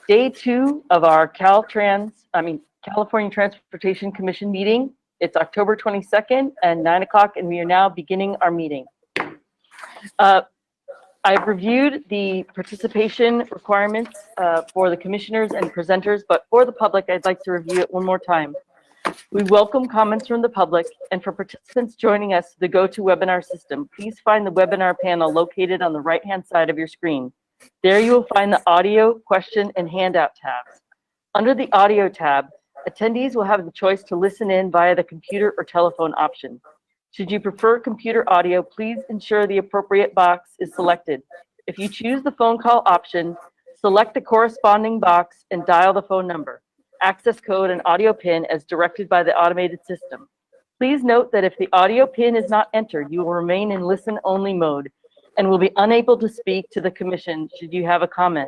Day 2 of our California Transportation Commission meeting. It's October 22nd and 9 o'clock, and we are now beginning our meeting. I've reviewed the participation requirements for the commissioners and presenters, but for the public, I'd like to review it one more time. We welcome comments from the public, and for participants joining us through the GoToWebinar system, please find the webinar panel located on the right-hand side of your screen. There you will find the audio, question, and handout tabs. Under the audio tab, attendees will have the choice to listen in via the computer or telephone option. Should you prefer computer audio, please ensure the appropriate box is selected. If you choose the phone call option, select the corresponding box and dial the phone number, access code, and audio PIN as directed by the automated system. Please note that if the audio PIN is not entered, you will remain in listen-only mode and will be unable to speak to the commission should you have a comment.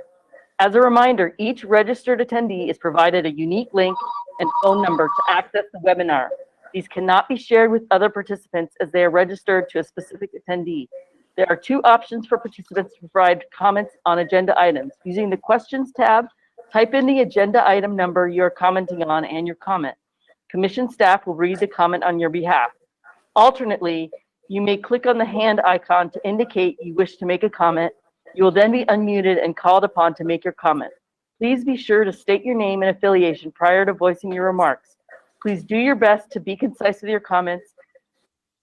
As a reminder, each registered attendee is provided a unique link and phone number to access the webinar. These cannot be shared with other participants as they are registered to a specific attendee. There are 2 options for participants to provide comments on agenda items. Using the questions tab, type in the agenda item number you're commenting on and your comment. Commission staff will read the comment on your behalf. Alternately, you may click on the hand icon to indicate you wish to make a comment. You will then be unmuted and called upon to make your comment. Please be sure to state your name and affiliation prior to voicing your remarks. Please do your best to be concise with your comments.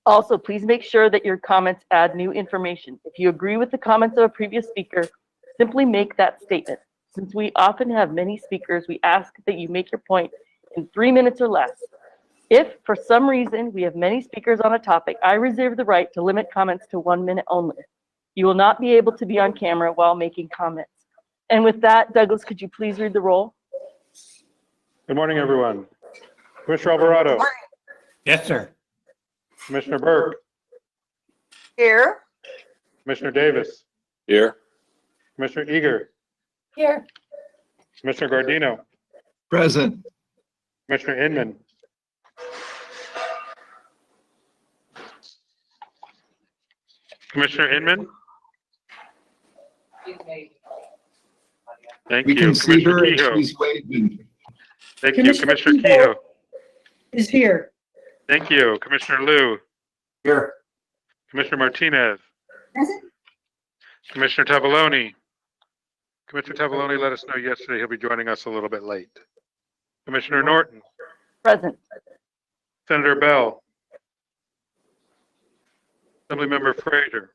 Also, please make sure that your comments add new information. If you agree with the comments of a previous speaker, simply make that statement. Since we often have many speakers, we ask that you make your point in 3 minutes or less. If, for some reason, we have many speakers on a topic, I reserve the right to limit comments to 1 minute only. You will not be able to be on camera while making comments. And with that, Douglas, could you please read the roll? Good morning, everyone. Commissioner Alvarado. Yes, sir. Commissioner Burke. Here. Commissioner Davis. Here. Commissioner Eager. Here. Commissioner Gardino. Present. Commissioner Inman. Commissioner Inman. Thank We you. can see her and Kehoe. she's waving. Thank you. Commissioner Kehoe. Is here. Thank you. Commissioner Liu. Here. Commissioner Martinez. Present. Commissioner Tavaloni. Commissioner Tavaloni let us know yesterday he'll be joining us a little bit late. Commissioner Norton. Present. Senator Bell. Assemblymember Frazier.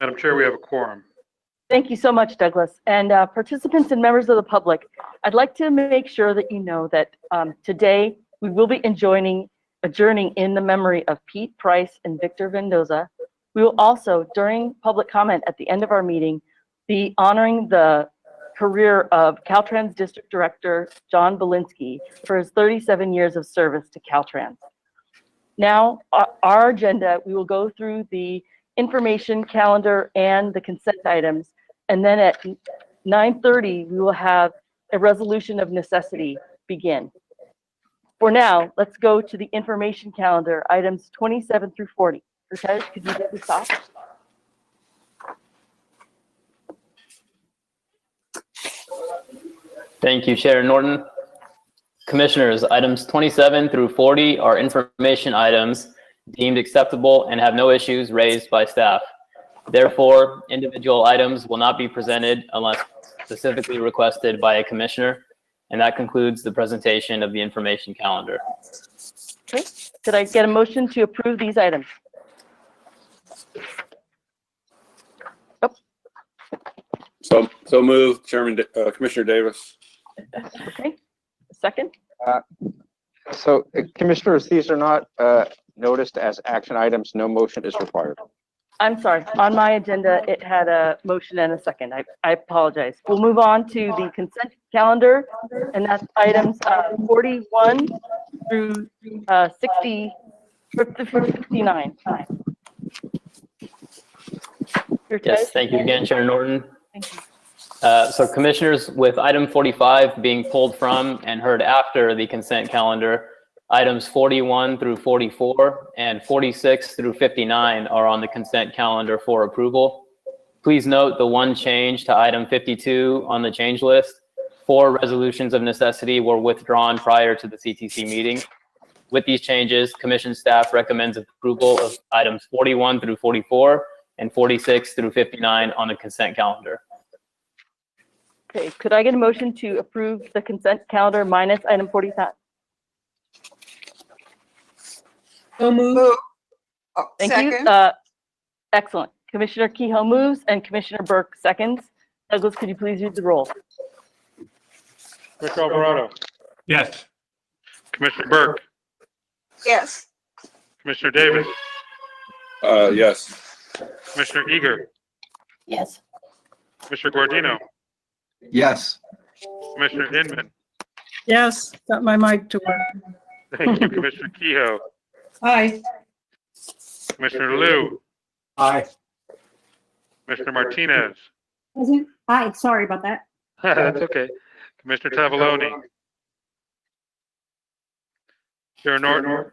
Madam Chair, we have a quorum. Thank you so much, Douglas. And participants and members of the public, I'd like to make sure that you know that today we will be adjourning in the memory of Pete Price and Victor Mendoza. We will also, during public comment at the end of our meeting, be honoring the career of Caltrans District Director John Belinsky for his 37 years of service to Caltrans. Now, our agenda, we will go through the information calendar and the consent items, and then at 9:30, we will have a resolution of necessity begin. For now, let's go to the information calendar, items 27 through 40. Ritesh, could you get this off? Thank you, Chair Norton. Commissioners, items 27 through 40 are information items deemed acceptable and have no issues raised by staff. Therefore, individual items will not be presented unless specifically requested by a commissioner, and that concludes the presentation of the information calendar. Okay, could I get a motion to approve these items? So moved, Commissioner Davis. Okay, a second? So, Commissioners, these are not noticed as action items. No motion is required. I'm sorry, on my agenda, it had a motion and a second. I apologize. We'll move on to the consent calendar, and that's items 41 through 69. Yes, thank you again, Chair Norton. Thank you. So commissioners, with item 45 being pulled from and heard after the consent calendar, items 41 through 44 and 46 through 59 are on the consent calendar for approval. Please note the one change to item 52 on the change list. 4 resolutions of necessity were withdrawn prior to the CTC meeting. With these changes, commission staff recommends approval of items 41 through 44 and 46 through 59 on the consent calendar. Okay, could I get a motion to approve the consent calendar minus item 45? So moved. Move. Oh, Thank second. you. Excellent. Commissioner Kehoe moves and Commissioner Burke seconds. Douglas, could you please read the roll? Commissioner Alvarado, Yes. Commissioner Burke, Yes. Commissioner Davis, Yes. Commissioner Eager, Yes. Commissioner Guardino, Yes. Commissioner Inman. Yes, got my mic to work. Thank you, Commissioner Kehoe, Aye. Commissioner Liu, Aye. Commissioner Martinez. Present. Aye, sorry about that. That's okay. Commissioner Tavaloni. Chair Norton.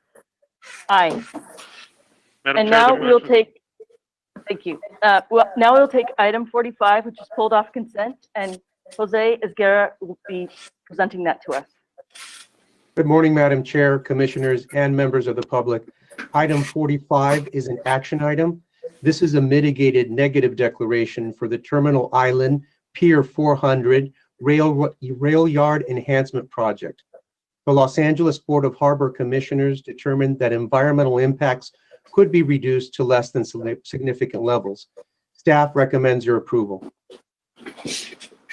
Aye. Madam And Chair, now the we'll motion- take, thank you. Well, now we'll take item 45, which is pulled off consent, and Jose Esguerra will be presenting that to us. Good morning, Madam Chair, Commissioners, and members of the public. Item 45 is an action item. This is a mitigated negative declaration for the Terminal Island Pier 400 Rail Yard Enhancement Project. The Los Angeles Board of Harbor Commissioners determined that environmental impacts could be reduced to less than significant levels. Staff recommends your approval.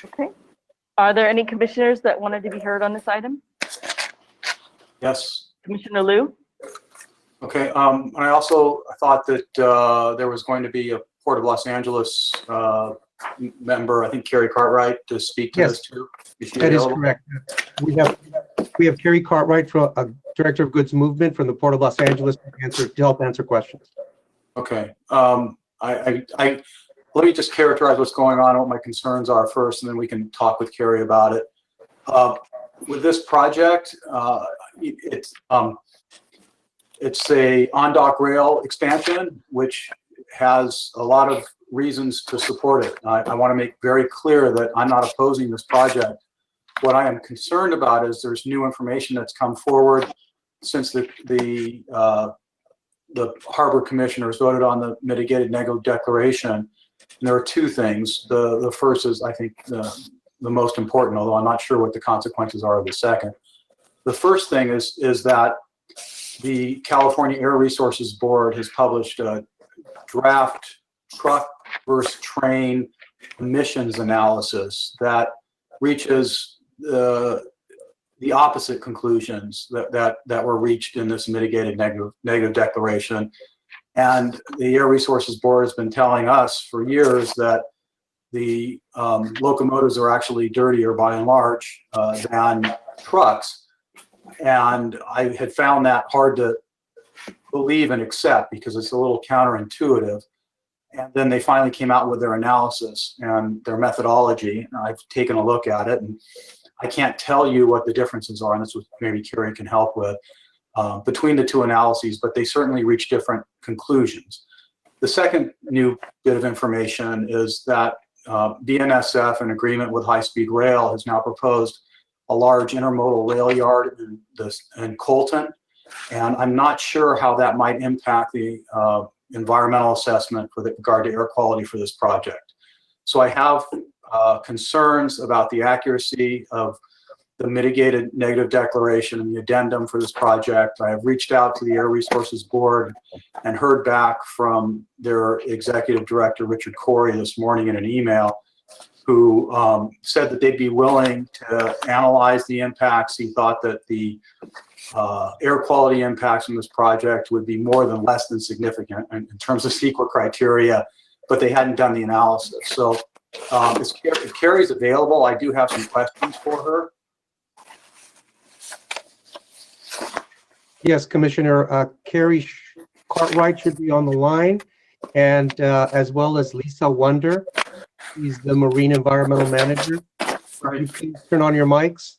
Okay. Are there any commissioners that wanted to be heard on this item? Yes. Commissioner Liu? Okay. I also thought that there was going to be a Port of Los Angeles member, I think Carrie Cartwright, to speak to Yes. this too. Is she That is available? correct. We have Carrie Cartwright, Director of Goods Movement from the Port of Los Angeles, to help answer questions. Okay. Let me just characterize what's going on, what my concerns are first, and then we can talk with Carrie about it. With this project, it's a on-dock rail expansion, which has a lot of reasons to support it. I want to make very clear that I'm not opposing this project. What I am concerned about is there's new information that's come forward since the harbor commissioners voted on the mitigated negative declaration. And there are two things. The first is, I think, the most important, although I'm not sure what the consequences are of the second. The first thing is that the California Air Resources Board has published a draft truck versus train emissions analysis that reaches the opposite conclusions that were reached in this mitigated negative declaration. And the Air Resources Board has been telling us for years that the locomotives are actually dirtier by and large than trucks. And I had found that hard to believe and accept because it's a little counterintuitive. And then they finally came out with their analysis and their methodology. And I've taken a look at it, and I can't tell you what the differences are, and this is maybe Carrie can help with, between the two analyses, but they certainly reach different conclusions. The second new bit of information is that BNSF, in agreement with High Speed Rail, has now proposed a large intermodal rail yard in Colton, and I'm not sure how that might impact the environmental assessment with regard to air quality for this project. So I have concerns about the accuracy of the mitigated negative declaration and the addendum for this project. I have reached out to the Air Resources Board and heard back from their executive director, Richard Corey, this morning in an email, who said that they'd be willing to analyze the impacts. He thought that the air quality impacts from this project would be more than less than significant in terms of CEQA criteria, but they hadn't done the analysis. So if Carrie's available, I do have some questions for her. Yes, Commissioner, Carrie Cartwright should be on the line, and as well as Lisa Wonder. She's the Marine Environmental Manager. Could you please turn on your mics?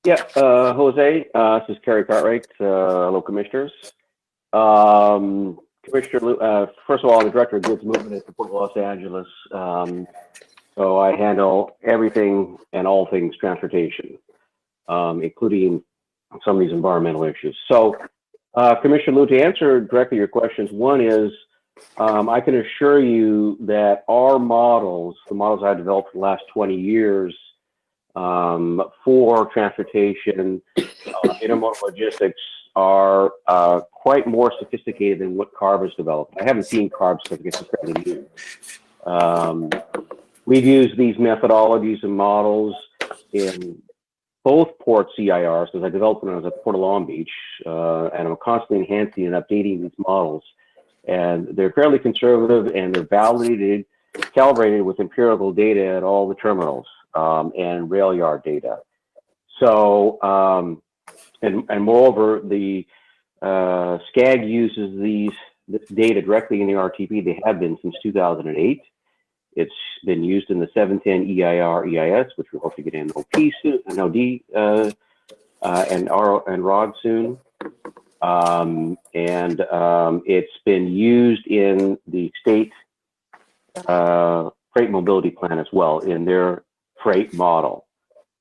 Yeah, Jose, this is Carrie Cartwright. Hello, Commissioners. Can Commissioner, first of all, I'm the Director of Goods Movement at the Port of Los Angeles. So I handle everything and all things transportation, including some of these environmental issues. So, Commissioner Liu, to answer directly your questions, one is, I can assure you that our models, the models I've developed for the last 20 years for transportation, intermodal logistics, are quite more sophisticated than what CARB has developed. I haven't seen CARB certificates, it's fairly new. We've used these methodologies and models in both port CIRs, because I developed when I was at Port of Long Beach, and I'm constantly enhancing and updating these models. And they're fairly conservative, and they're validated, calibrated with empirical data at all the terminals and rail yard data. So, and moreover, the SCAG uses this data directly in the RTP. They have been since 2008. It's been used in the 710 EIR EIS, which we hope to get an OP soon, an OD, and ROD soon. It's been used in the state freight mobility plan as well in their freight model.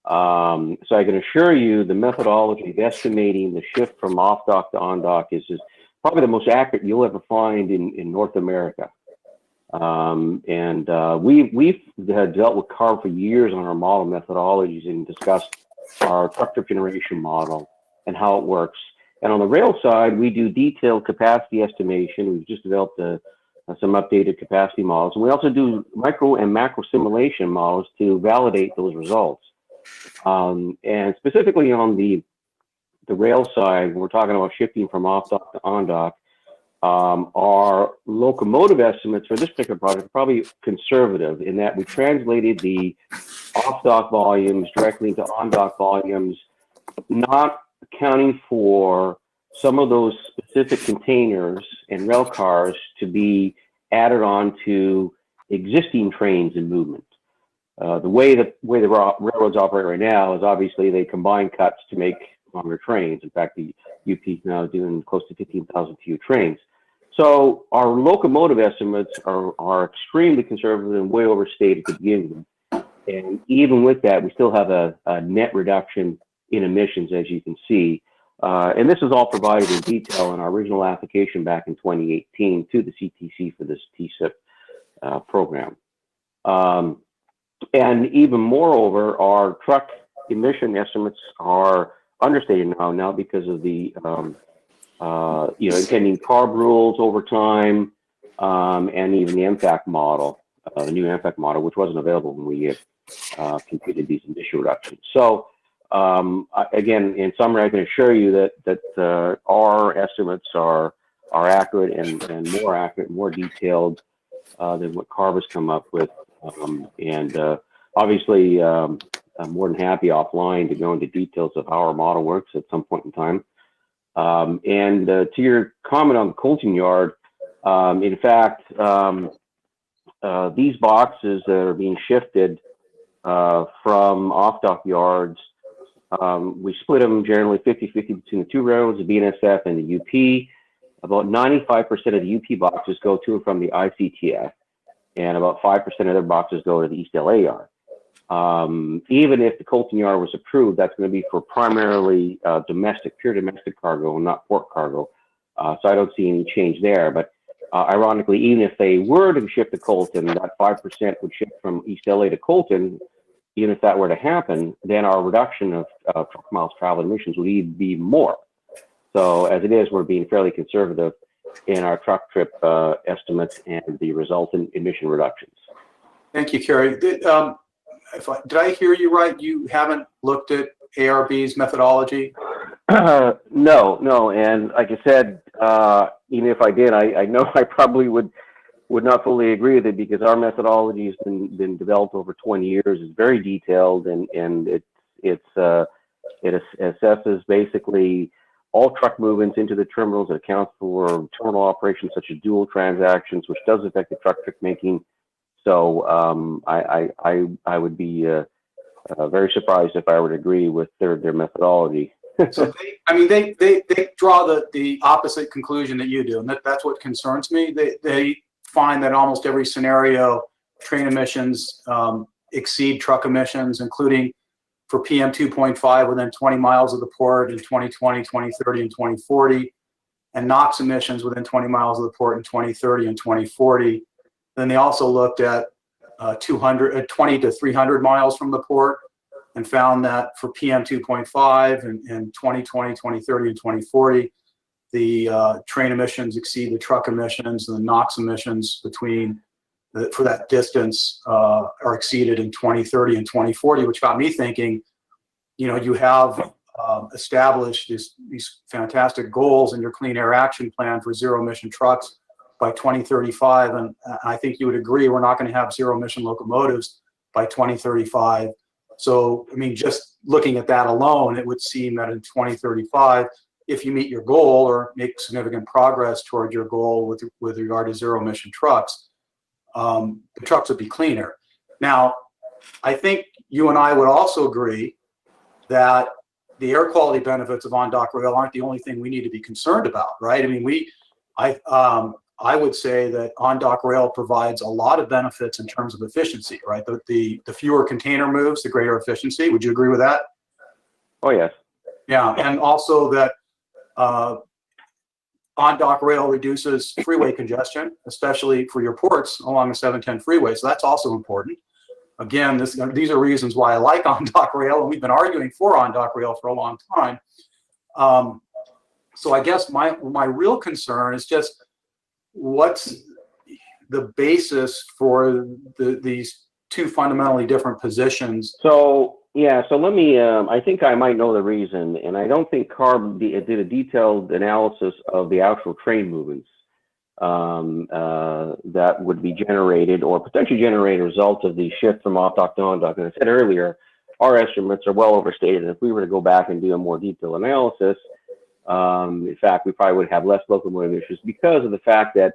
So I can assure you the methodology of estimating the shift from off dock to on dock is probably the most accurate you'll ever find in North America. We've dealt with CARB for years on our model methodologies and discussed our truck trip generation model and how it works. And on the rail side, we do detailed capacity estimation. We've just developed some updated capacity models. And we also do micro and macro simulation models to validate those results. And specifically on the rail side, when we're talking about shifting from off dock to on dock, our locomotive estimates for this particular project are probably conservative in that we translated the off dock volumes directly into on dock volumes, not accounting for some of those specific containers and rail cars to be added on to existing trains in movement. The way the railroads operate right now is obviously they combine cuts to make longer trains. In fact, the UP is now doing close to 15,000 TEU trains. So our locomotive estimates are extremely conservative and way overstated to begin with. And even with that, we still have a net reduction in emissions, as you can see. And this is all provided in detail in our original application back in 2018 to the CTC for this TSIP program. And even moreover, our truck emission estimates are understated now because of the impending CARB rules over time, and even the MFAC model, the new MFAC model, which wasn't available when we computed these emission reductions. So again, in summary, I can assure you that our estimates are accurate and more accurate, more detailed than what CARB has come up with. Obviously, I'm more than happy offline to go into details of how our model works at some point in time. To your comment on the coalting yard, in fact, these boxes that are being shifted from off-dock yards, we split them generally 50-50 between the two railroads, the BNSF and the UP. About 95% of the UP boxes go to and from the ICTF, and about 5% of their boxes go to the East LA yard. Even if the coalting yard was approved, that's going to be for primarily pure domestic cargo and not port cargo. So I don't see any change there. But ironically, even if they were to shift to Colton, that 5% would shift from East LA to Colton. Even if that were to happen, then our reduction of truck miles traveled emissions would even be more. So as it is, we're being fairly conservative in our truck trip estimates and the resultant emission reductions. Thank you, Kerry. Did I hear you right? You haven't looked at ARB's methodology? No. And like I said, even if I did, I know I probably would not fully agree with it because our methodology has been developed over 20 years. It's very detailed and it assesses basically all truck movements into the terminals. It accounts for terminal operations such as dual transactions, which does affect the truck trip making. So I would be very surprised if I were to agree with their methodology. So they draw the opposite conclusion that you do, and that's what concerns me. They find that almost every scenario, train emissions exceed truck emissions, including for PM 2.5 within 20 miles of the port in 2020, 2030, and 2040, and NOx emissions within 20 miles of the port in 2030 and 2040. Then they also looked at 20 to 300 miles from the port and found that for PM 2.5 in 2020, 2030, and 2040, the train emissions exceed the truck emissions, and the NOx emissions for that distance are exceeded in 2030 and 2040, which got me thinking, you have established these fantastic goals in your Clean Air Action Plan for zero emission trucks by 2035. And I think you would agree we're not going to have zero emission locomotives by 2035. So, just looking at that alone, it would seem that in 2035, if you meet your goal or make significant progress toward your goal with regard to zero emission trucks, the trucks would be cleaner. Now, I think you and I would also agree that the air quality benefits of on-dock rail aren't the only thing we need to be concerned about, right? I would say that on-dock rail provides a lot of benefits in terms of efficiency, right? The fewer container moves, the greater efficiency. Would you agree with that? Oh, yes. Yeah, and also that on-dock rail reduces freeway congestion, especially for your ports along the 710 freeway. So that's also important. Again, these are reasons why I like on-dock rail, and we've been arguing for on-dock rail for a long time. So I guess my real concern is just what's the basis for these two fundamentally different positions. So let me, I think I might know the reason, and I don't think CARB did a detailed analysis of the actual train movements that would be generated or potentially generate a result of the shift from off-dock to on-dock. And I said earlier, our estimates are well overstated. If we were to go back and do a more detailed analysis, in fact, we probably would have less locomotive issues because of the fact that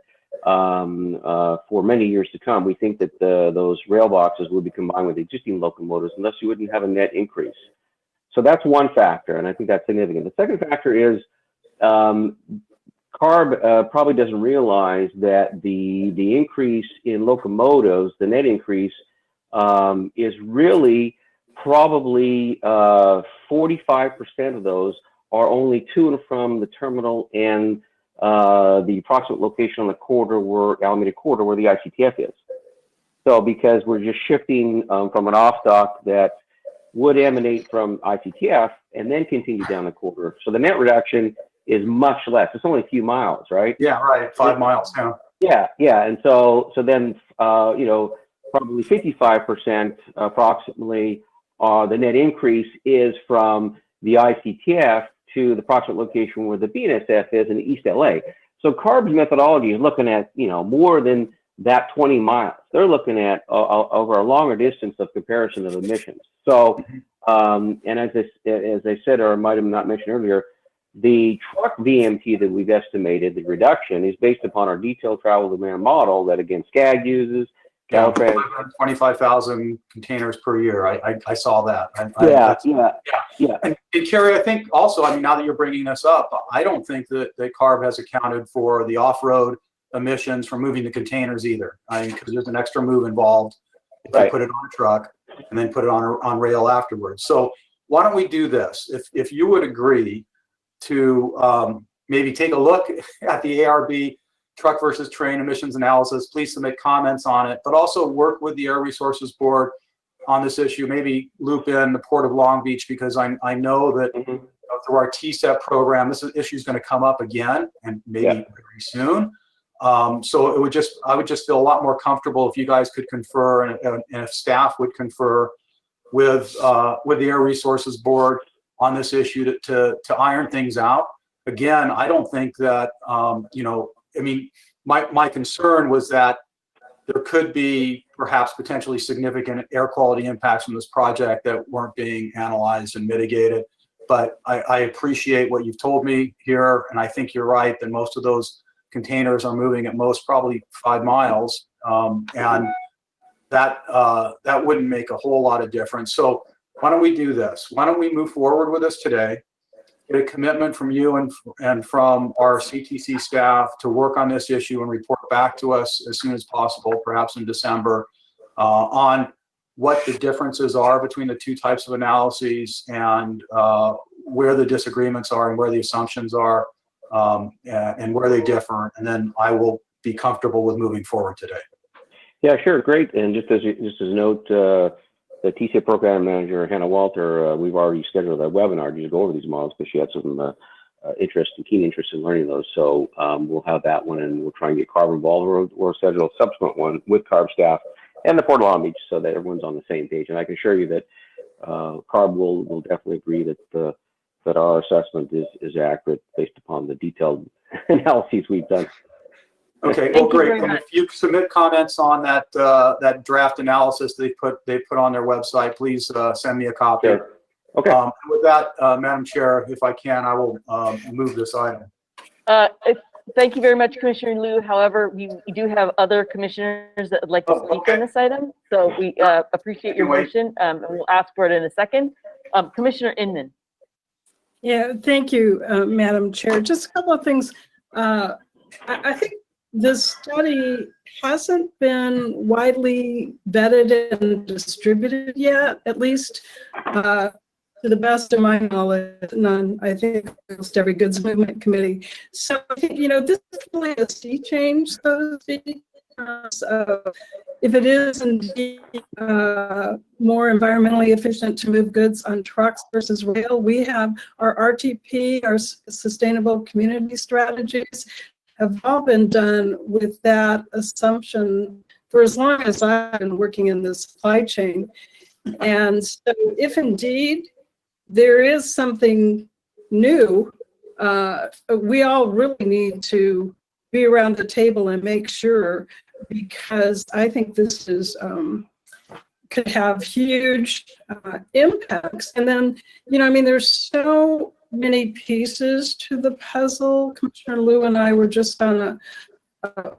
for many years to come, we think that those rail boxes would be combined with existing locomotives, unless you wouldn't have a net increase. So that's one factor, and I think that's significant. The second factor is CARB probably doesn't realize that the increase in locomotives, the net increase, is really probably 45% of those are only to and from the terminal and the approximate location on the Alameda corridor where the ICTF is. So because we're just shifting from an off-dock that would emanate from ICTF and then continue down the corridor. So the net reduction is much less. It's only a few miles, right? Yeah, right. 5 miles. Yeah. And so then, probably 55% approximately, the net increase is from the ICTF to the approximate location where the BNSF is in East LA. So CARB's methodology is looking at, more than that 20 miles. They're looking at over a longer distance of comparison of emissions. So, and as I said, or I might have not mentioned earlier, the truck VMT that we've estimated, the reduction, is based upon our detailed travel demand model that, again, SCAG uses. 25,000 containers per year. I saw that. Yeah. And Kerry, I think also, now that you're bringing this up, I don't think that CARB has accounted for the off-road emissions from moving the containers either. Because there's an extra move involved if you put it on a truck and then put it on rail afterwards. So why don't we do this? If you would agree to maybe take a look at the ARB truck versus train emissions analysis, please submit comments on it, but also work with the Air Resources Board on this issue. Maybe loop in the Port of Long Beach, because I know that through our TSEP program, this issue is going to come up again, and maybe very soon. So I would just feel a lot more comfortable if you guys could confer, and if staff would confer with the Air Resources Board on this issue to iron things out. Again, I don't think that my concern was that there could be perhaps potentially significant air quality impacts from this project that weren't being analyzed and mitigated. But I appreciate what you've told me here, and I think you're right that most of those containers are moving at most probably 5 miles, and that wouldn't make a whole lot of difference. So why don't we do this? Why don't we move forward with this today? get a commitment from you and from our CTC staff to work on this issue and report back to us as soon as possible, perhaps in December, on what the differences are between the two types of analyses and where the disagreements are and where the assumptions are, and where they differ. And then I will be comfortable with moving forward today. Yeah, sure, great. And just as a note, the TCA program manager, Hannah Walter, we've already scheduled a webinar to go over these models because she had some keen interest in learning those. So we'll have that one, and we'll try and get CARB involved. We'll schedule a subsequent one with CARB staff and the Port of Long Beach so that everyone's on the same page. And I can assure you that CARB will definitely agree that that our assessment is accurate based upon the detailed analyses we've done. Okay, well, great. And if you submit comments on that draft analysis they put on their website, please send me a copy. Sure. Okay. With that, Madam Chair, if I can, I will move this item. Thank you very much, Commissioner Liu. However, we do have other commissioners that would like to speak on this item. So we appreciate your motion, and we'll ask for it in a second. Commissioner Inman. Yeah, thank you, Madam Chair. Just a couple of things. I think this study hasn't been widely vetted and distributed yet, at least to the best of my knowledge, none. I think almost every goods movement committee. So I think, this is really a sea change, so to speak. If it is indeed more environmentally efficient to move goods on trucks versus rail, we have our RTP, our sustainable community strategies, have all been done with that assumption for as long as I've been working in the supply chain. And so if indeed there is something new, we all really need to be around the table and make sure, because I think this is could have huge impacts. And then, there's so many pieces to the puzzle. Commissioner Liu and I were just on a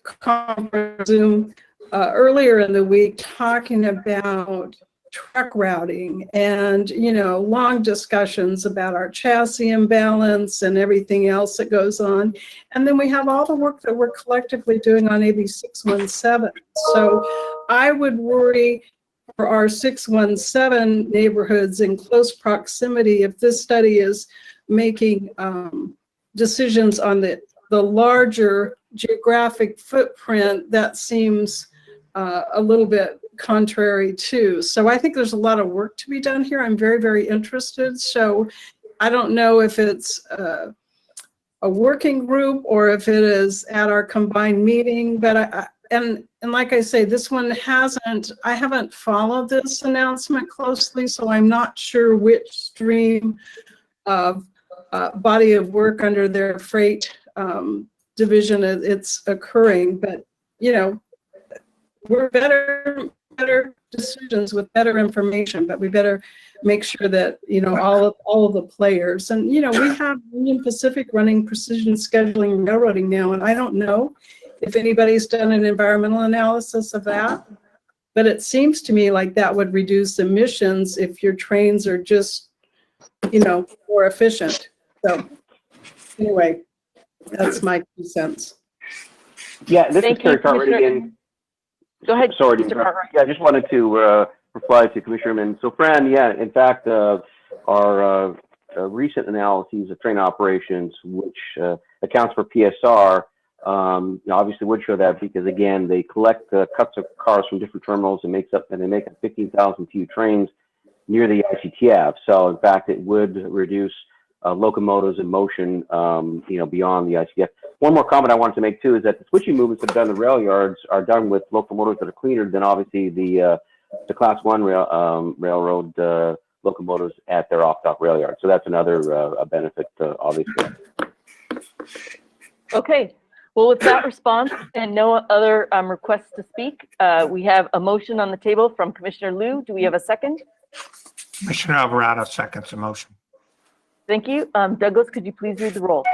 conference Zoom earlier in the week talking about truck routing and, long discussions about our chassis imbalance and everything else that goes on. And then we have all the work that we're collectively doing on AB 617. So I would worry for our 617 neighborhoods in close proximity if this study is making decisions on the larger geographic footprint. That seems a little bit contrary too. So I think there's a lot of work to be done here. I'm very, very interested. So I don't know if it's a working group or if it is at our combined meeting, but and like I say, this one I haven't followed this announcement closely, so I'm not sure which stream of body of work under their freight division it's occurring. But, we're better decisions with better information, but we better make sure that, all of the players, and, we have Union Pacific running precision scheduling railroading now, and I don't know if anybody's done an environmental analysis of that, but it seems to me like that would reduce emissions if your trains are just, more efficient. So anyway, that's my 2 cents. Yeah, this Thank is Terry you, Cartwright Commissioner. again. Go ahead, Sorry to Mr. interrupt. Cartwright. Yeah, I just wanted to reply to Commissioner Min. So, Fran, yeah, in fact, our recent analyses of train operations, which accounts for PSR, obviously would show that because, again, they collect cuts of cars from different terminals and they make up 15,000 TEU trains near the ICTF. So, in fact, it would reduce locomotives in motion, beyond the ICTF. One more comment I wanted to make too is that the switching movements that are done in the rail yards are done with locomotives that are cleaner than obviously the Class 1 railroad locomotives at their off-dock rail yard. So that's another benefit, obviously. Okay. Well, with that response and no other requests to speak, we have a motion on the table from Commissioner Liu. Do we have a second? Commissioner Alvarado seconds the motion. Thank you. Douglas, could you please read the roll?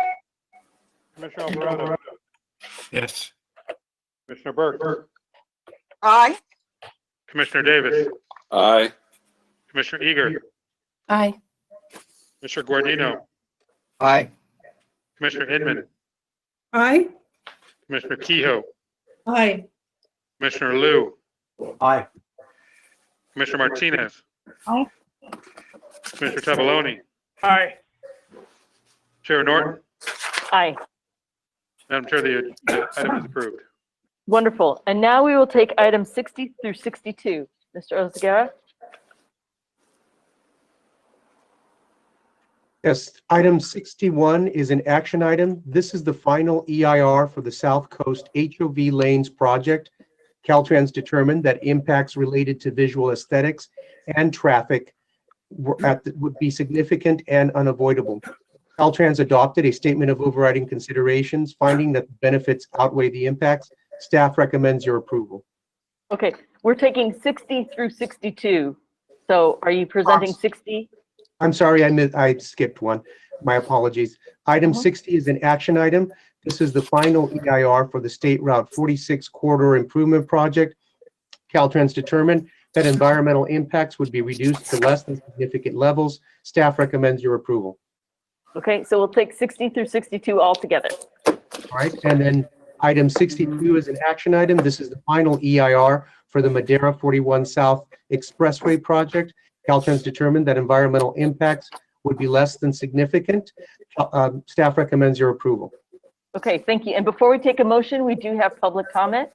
Commissioner Alvarado. Yes. Commissioner Burke. Aye. Commissioner Davis. Aye. Commissioner Eager. Aye. Commissioner Guardino, Aye. Commissioner Inman, Aye. Commissioner Kehoe, Aye. Commissioner Liu, Aye. Commissioner Martinez. Aye. Commissioner Tavoloni, Aye. Chair Norton. Aye. Madam Chair, the item is approved. Wonderful. And now we will take items 60 through 62. Mr. Ozagira? Yes, item 61 is an action item. This is the final EIR for the South Coast HOV Lanes project. Caltrans determined that impacts related to visual aesthetics and traffic would be significant and unavoidable. Caltrans adopted a statement of overriding considerations, finding that the benefits outweigh the impacts. Staff recommends your approval. Okay, we're taking 60 through 62. So are you presenting 60? I'm sorry, I skipped one. My apologies. Item 60 is an action item. This is the final EIR for the State Route 46 corridor improvement project. Caltrans determined that environmental impacts would be reduced to less than significant levels. Staff recommends your approval. Okay, so we'll take 60 through 62 all together. All right, and then item 62 is an action item. This is the final EIR for the Madera 41 South Expressway project. Caltrans determined that environmental impacts would be less than significant. Staff recommends your approval. Okay, thank you. And before we take a motion, we do have public comment.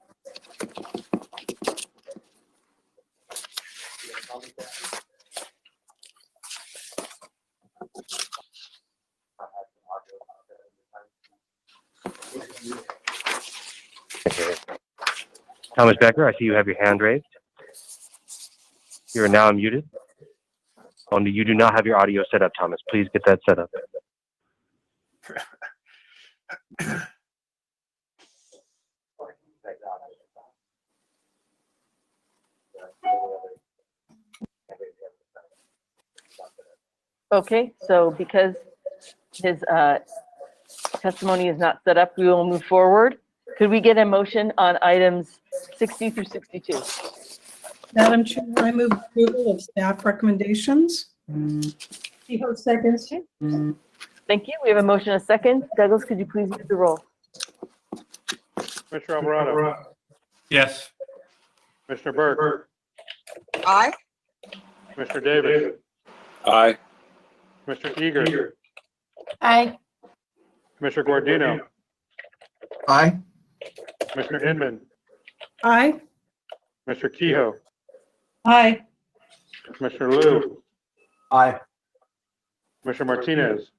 Thomas Becker, I see you have your hand raised. You are now muted. Only you do not have your audio set up, Thomas. Please get that set up. Okay, so because his testimony is not set up, we will move forward. Could we get a motion on items 60 through 62? Madam Chair, I move approval of staff recommendations. Kehoe seconds. Thank you. We have a motion, a second. Douglas, could you please read the roll? Commissioner Alvarado, Yes. Commissioner Burke, Aye. Commissioner Davis, Aye. Commissioner Eager, Aye. Commissioner Guardino, Aye. Commissioner Inman, Aye. Commissioner Kehoe, Aye. Commissioner Liu, Aye. Commissioner Martinez,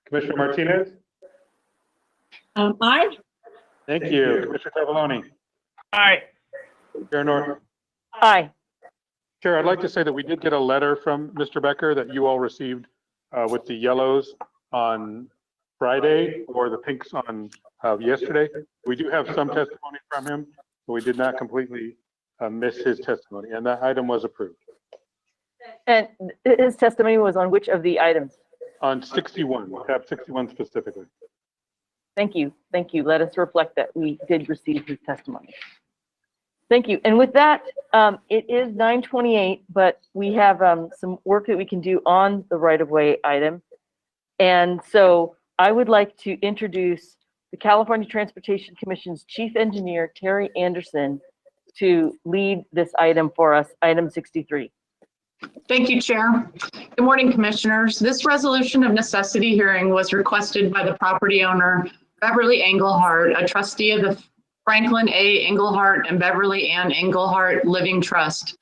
Commissioner Martinez. Aye. Thank you. Commissioner Tavoloni, Aye. Chair Norton. Aye. Chair, I'd like to say that we did get a letter from Mr. Becker that you all received with the yellows on Friday or the pinks on yesterday. We do have some testimony from him, but we did not completely miss his testimony, and that item was approved. And his testimony was on which of the items? On 61, tab 61 specifically. Thank you. Thank you. Let us reflect that we did receive his testimony. Thank you. And with that, it is 9:28, but we have some work that we can do on the right-of-way item. And so I would like to introduce the California Transportation Commission's Chief Engineer, Terry Anderson, to lead this item for us, item 63. Thank you, Chair. Good morning, Commissioners. This resolution of necessity hearing was requested by the property owner, Beverly Engelhardt, a trustee of the Franklin A. Engelhardt and Beverly Ann Engelhardt Living Trust,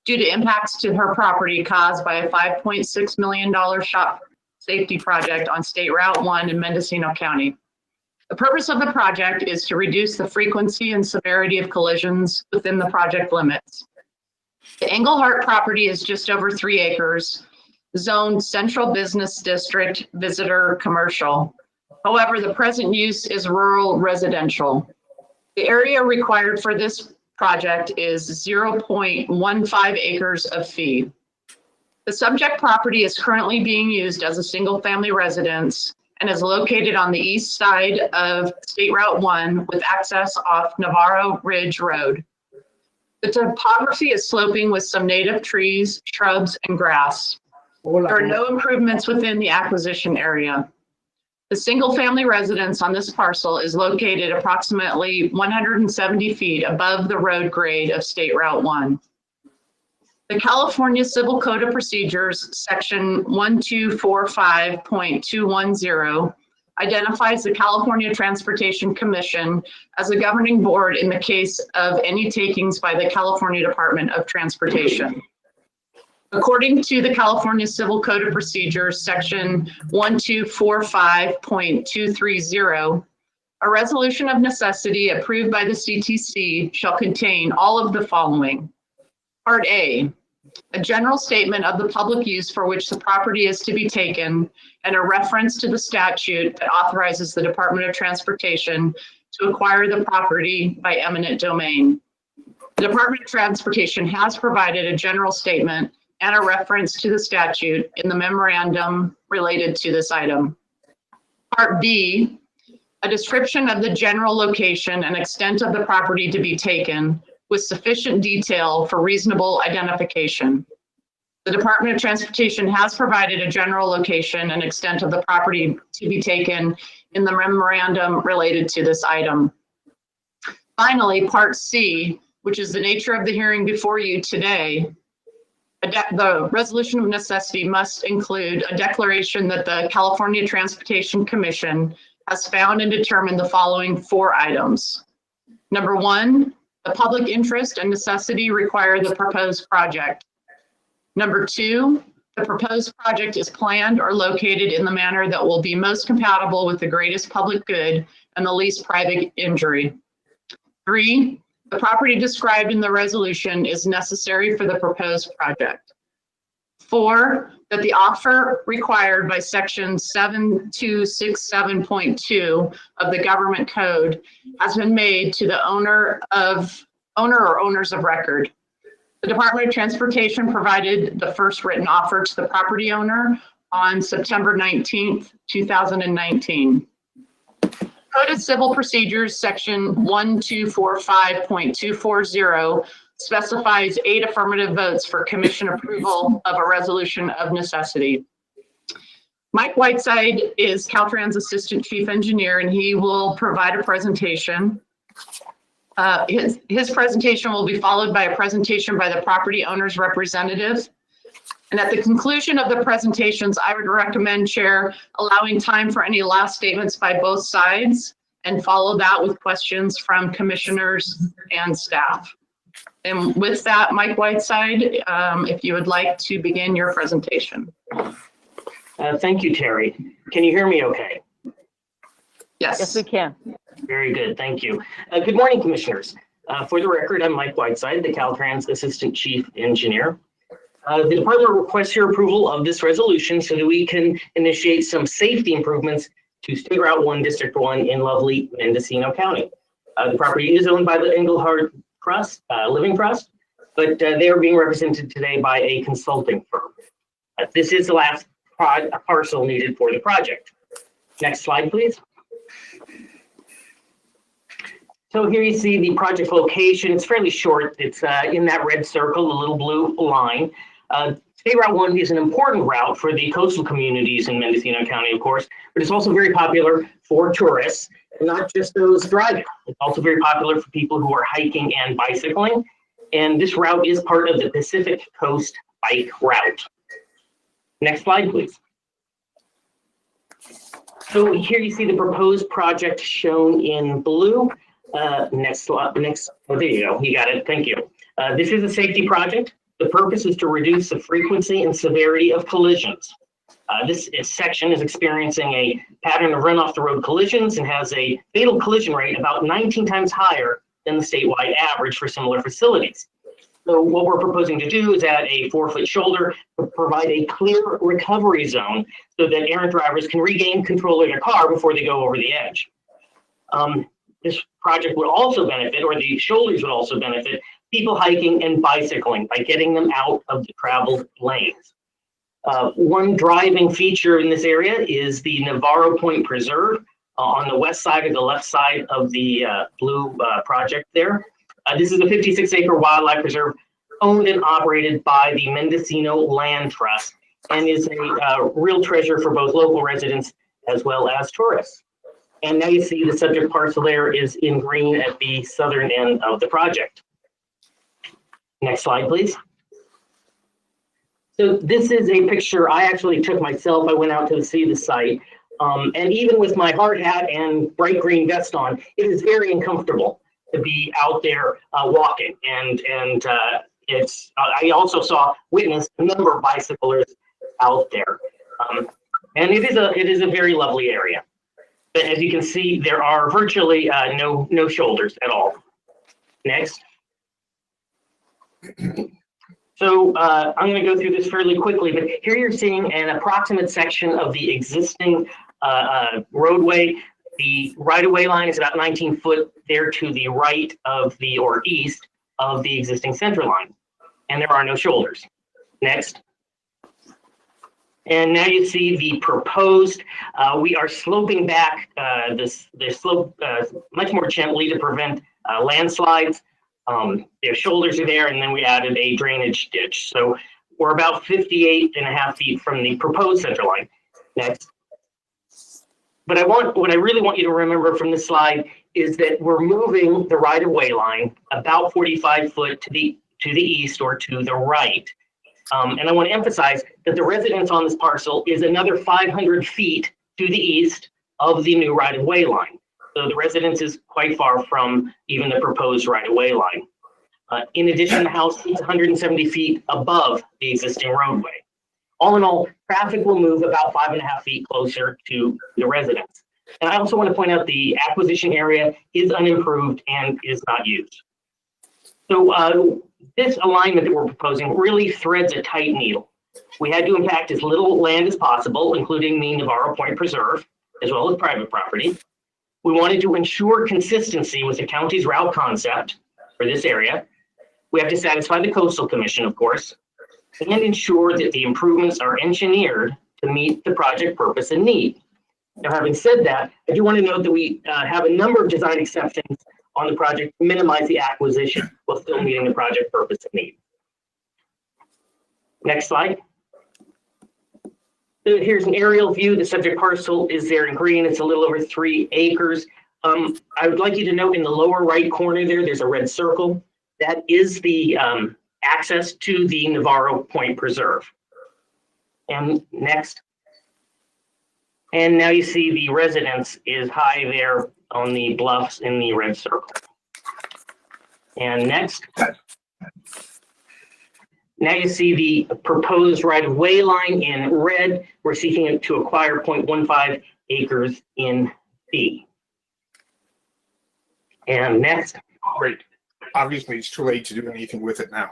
due to impacts to her property caused by a $5.6 million shop safety project on State Route 1 in Mendocino County. The purpose of the project is to reduce the frequency and severity of collisions within the project limits. The Engelhardt property is just over 3 acres, zoned Central Business District Visitor Commercial. However, the present use is rural residential. The area required for this project is 0.15 acres of fee. The subject property is currently being used as a single-family residence and is located on the east side of State Route 1 with access off Navarro Ridge Road. The topography is sloping with some native trees, shrubs, and grass. There are no improvements within the acquisition area. The single-family residence on this parcel is located approximately 170 feet above the road grade of State Route 1. The California Civil Code of Procedures, Section 1245.210, identifies the California Transportation Commission as a governing board in the case of any takings by the California Department of Transportation. According to the California Civil Code of Procedures, Section 1245.230, a resolution of necessity approved by the CTC shall contain all of the following. Part A, a general statement of the public use for which the property is to be taken and a reference to the statute that authorizes the Department of Transportation to acquire the property by eminent domain. The Department of Transportation has provided a general statement and a reference to the statute in the memorandum related to this item. Part B, a description of the general location and extent of the property to be taken with sufficient detail for reasonable identification. The Department of Transportation has provided a general location and extent of the property to be taken in the memorandum related to this item. Finally, Part C, which is the nature of the hearing before you today, the resolution of necessity must include a declaration that the California Transportation Commission has found and determined the following 4 items. Number 1, the public interest and necessity require the proposed project. Number 2, the proposed project is planned or located in the manner that will be most compatible with the greatest public good and the least private injury. 3, the property described in the resolution is necessary for the proposed project. 4, that the offer required by section 7267.2 of the government code has been made to the owner or owners of record. The Department of Transportation provided the first written offer to the property owner on September 19th, 2019. Code of Civil Procedures, Section 1245.240 specifies 8 affirmative votes for commission approval of a resolution of necessity. Mike Whiteside is Caltrans Assistant Chief Engineer, and he will provide a presentation. His presentation will be followed by a presentation by the property owner's representative. And at the conclusion of the presentations, I would recommend, Chair, allowing time for any last statements by both sides and follow that with questions from commissioners and staff. And with that, Mike Whiteside, if you would like to begin your presentation. Thank you, Terry. Can you hear me okay? Yes. Yes, we can. Very good, thank you. Good morning, commissioners. For the record, I'm Mike Whiteside, the Caltrans Assistant Chief Engineer. The department requests your approval of this resolution so that we can initiate some safety improvements to State Route 1, District 1 in lovely Mendocino County. The property is owned by the Engelhardt Trust, Living Trust, but they are being represented today by a consulting firm. This is the last parcel needed for the project. Next slide, please. So here you see the project location. It's fairly short. It's in that red circle, the little blue line. State Route 1 is an important route for the coastal communities in Mendocino County, of course, but it's also very popular for tourists, and not just those driving. It's also very popular for people who are hiking and bicycling. And this route is part of the Pacific Coast Bike Route. Next slide, please. So here you see the proposed project shown in blue. Next slide. Oh, there you go. You got it. Thank you. This is a safety project. The purpose is to reduce the frequency and severity of collisions. This section is experiencing a pattern of run-off-the-road collisions and has a fatal collision rate about 19 times higher than the statewide average for similar facilities. So what we're proposing to do is add a 4-foot shoulder to provide a clear recovery zone so that errant drivers can regain control of their car before they go over the edge. This project would also benefit, or the shoulders would also benefit, people hiking and bicycling by getting them out of the traveled lanes. One driving feature in this area is the Navarro Point Preserve on the west side or the left side of the blue project there. This is a 56-acre wildlife preserve owned and operated by the Mendocino Land Trust and is a real treasure for both local residents as well as tourists. And now you see the subject parcel there is in green at the southern end of the project. Next slide, please. So this is a picture I actually took myself. I went out to see the site. And even with my hard hat and bright green vest on, it is very uncomfortable to be out there walking. And it's I also witnessed a number of bicyclers out there. And it is a very lovely area. But as you can see, there are virtually no shoulders at all. Next. So I'm going to go through this fairly quickly, but here you're seeing an approximate section of the existing roadway. The right-of-way line is about 19 foot there to the right of or east of the existing center line, and there are no shoulders. Next. And now you see the proposed, we are sloping back the slope much more gently to prevent landslides. Their shoulders are there, and then we added a drainage ditch. So we're about 58.5 feet from the proposed center line. Next. But what I really want you to remember from this slide is that we're moving the right-of-way line about 45 foot to the east or to the right. And I want to emphasize that the residence on this parcel is another 500 feet to the east of the new right-of-way line. So the residence is quite far from even the proposed right-of-way line. In addition, the house is 170 feet above the existing roadway. All in all, traffic will move about 5.5 feet closer to the residence. And I also want to point out the acquisition area is unimproved and is not used. So this alignment that we're proposing really threads a tight needle. We had to impact as little land as possible, including the Navarro Point Preserve, as well as private property. We wanted to ensure consistency with the county's route concept for this area. We have to satisfy the Coastal Commission, of course, and ensure that the improvements are engineered to meet the project purpose and need. Now, having said that, I do want to note that we have a number of design exceptions on the project to minimize the acquisition while still meeting the project purpose and need. Next slide. So here's an aerial view. The subject parcel is there in green. It's a little over 3 acres. I would like you to note in the lower right corner there's a red circle. That is the access to the Navarro Point Preserve. And next. And now you see the residence is high there on the bluffs in the red circle. And next. Now you see the proposed right-of-way line in red. We're seeking to acquire 0.15 acres in B. And next. Great. Obviously, it's too late to do anything with it now.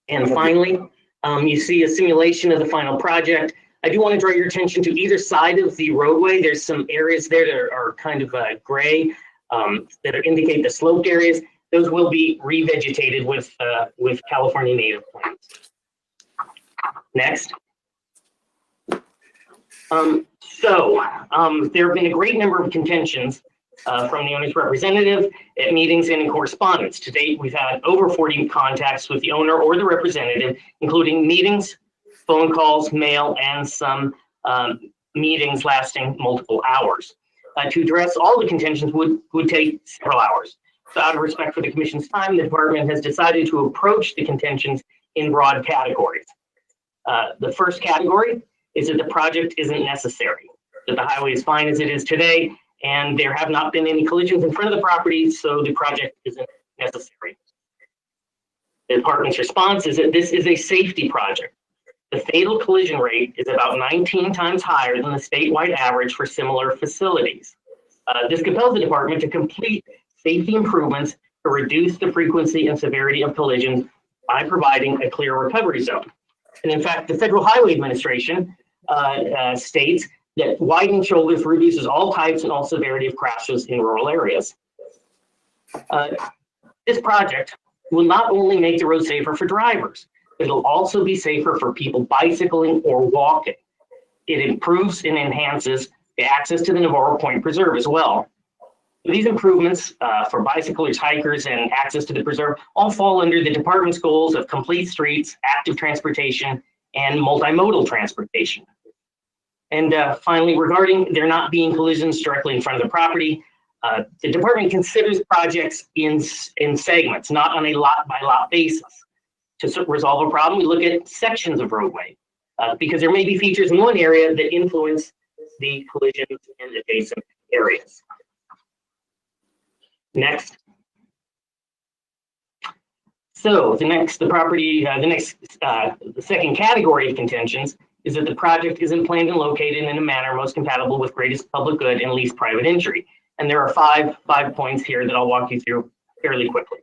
And finally, you see a simulation of the final project. I do want to draw your attention to either side of the roadway. There's some areas there that are kind of gray that indicate the sloped areas. Those will be revegetated with California native plants. Next. There have been a great number of contentions from the owner's representative at meetings and in correspondence. To date, we've had over 40 contacts with the owner or the representative, including meetings, phone calls, mail, and some meetings lasting multiple hours. To address all the contentions would take several hours. So out of respect for the commission's time, the department has decided to approach the contentions in broad categories. The first category is that the project isn't necessary, that the highway is fine as it is today, and there have not been any collisions in front of the property, so the project isn't necessary. The department's response is that this is a safety project. The fatal collision rate is about 19 times higher than the statewide average for similar facilities. This compels the department to complete safety improvements to reduce the frequency and severity of collisions by providing a clear recovery zone. And in fact, the Federal Highway Administration states that widening shoulders reduces all types and all severity of crashes in rural areas. This project will not only make the road safer for drivers, but it'll also be safer for people bicycling or walking. It improves and enhances the access to the Navarro Point Preserve as well. These improvements for bicyclers, hikers, and access to the preserve all fall under the department's goals of complete streets, active transportation, and multimodal transportation. And finally, regarding there not being collisions directly in front of the property, the department considers projects in segments, not on a lot-by-lot basis. To resolve a problem, we look at sections of roadway because there may be features in one area that influence the collisions in adjacent areas. Next. So the second category of contentions is that the project isn't planned and located in a manner most compatible with greatest public good and least private injury. And there are five points here that I'll walk you through fairly quickly.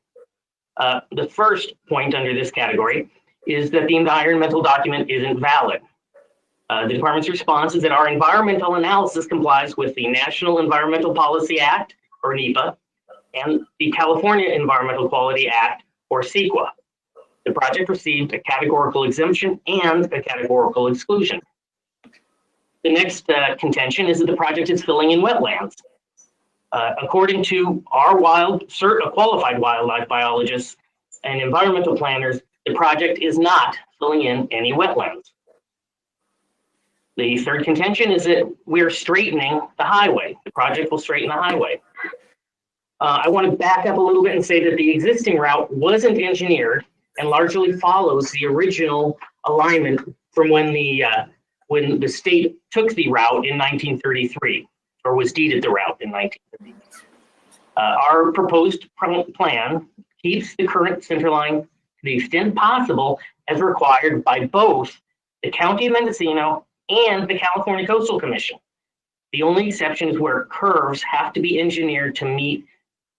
The first point under this category is that the environmental document isn't valid. The department's response is that our environmental analysis complies with the National Environmental Policy Act, or NEPA, and the California Environmental Quality Act, or CEQA. The project received a categorical exemption and a categorical exclusion. The next contention is that the project is filling in wetlands. According to our qualified wildlife biologists and environmental planners, the project is not filling in any wetlands. The third contention is that we're straightening the highway. The project will straighten the highway. I want to back up a little bit and say that the existing route wasn't engineered and largely follows the original alignment from when the state took the route in 1933, or was deeded the route in 1933. Our proposed plan keeps the current center line to the extent possible as required by both the County of Mendocino and the California Coastal Commission. The only exception is where curves have to be engineered to meet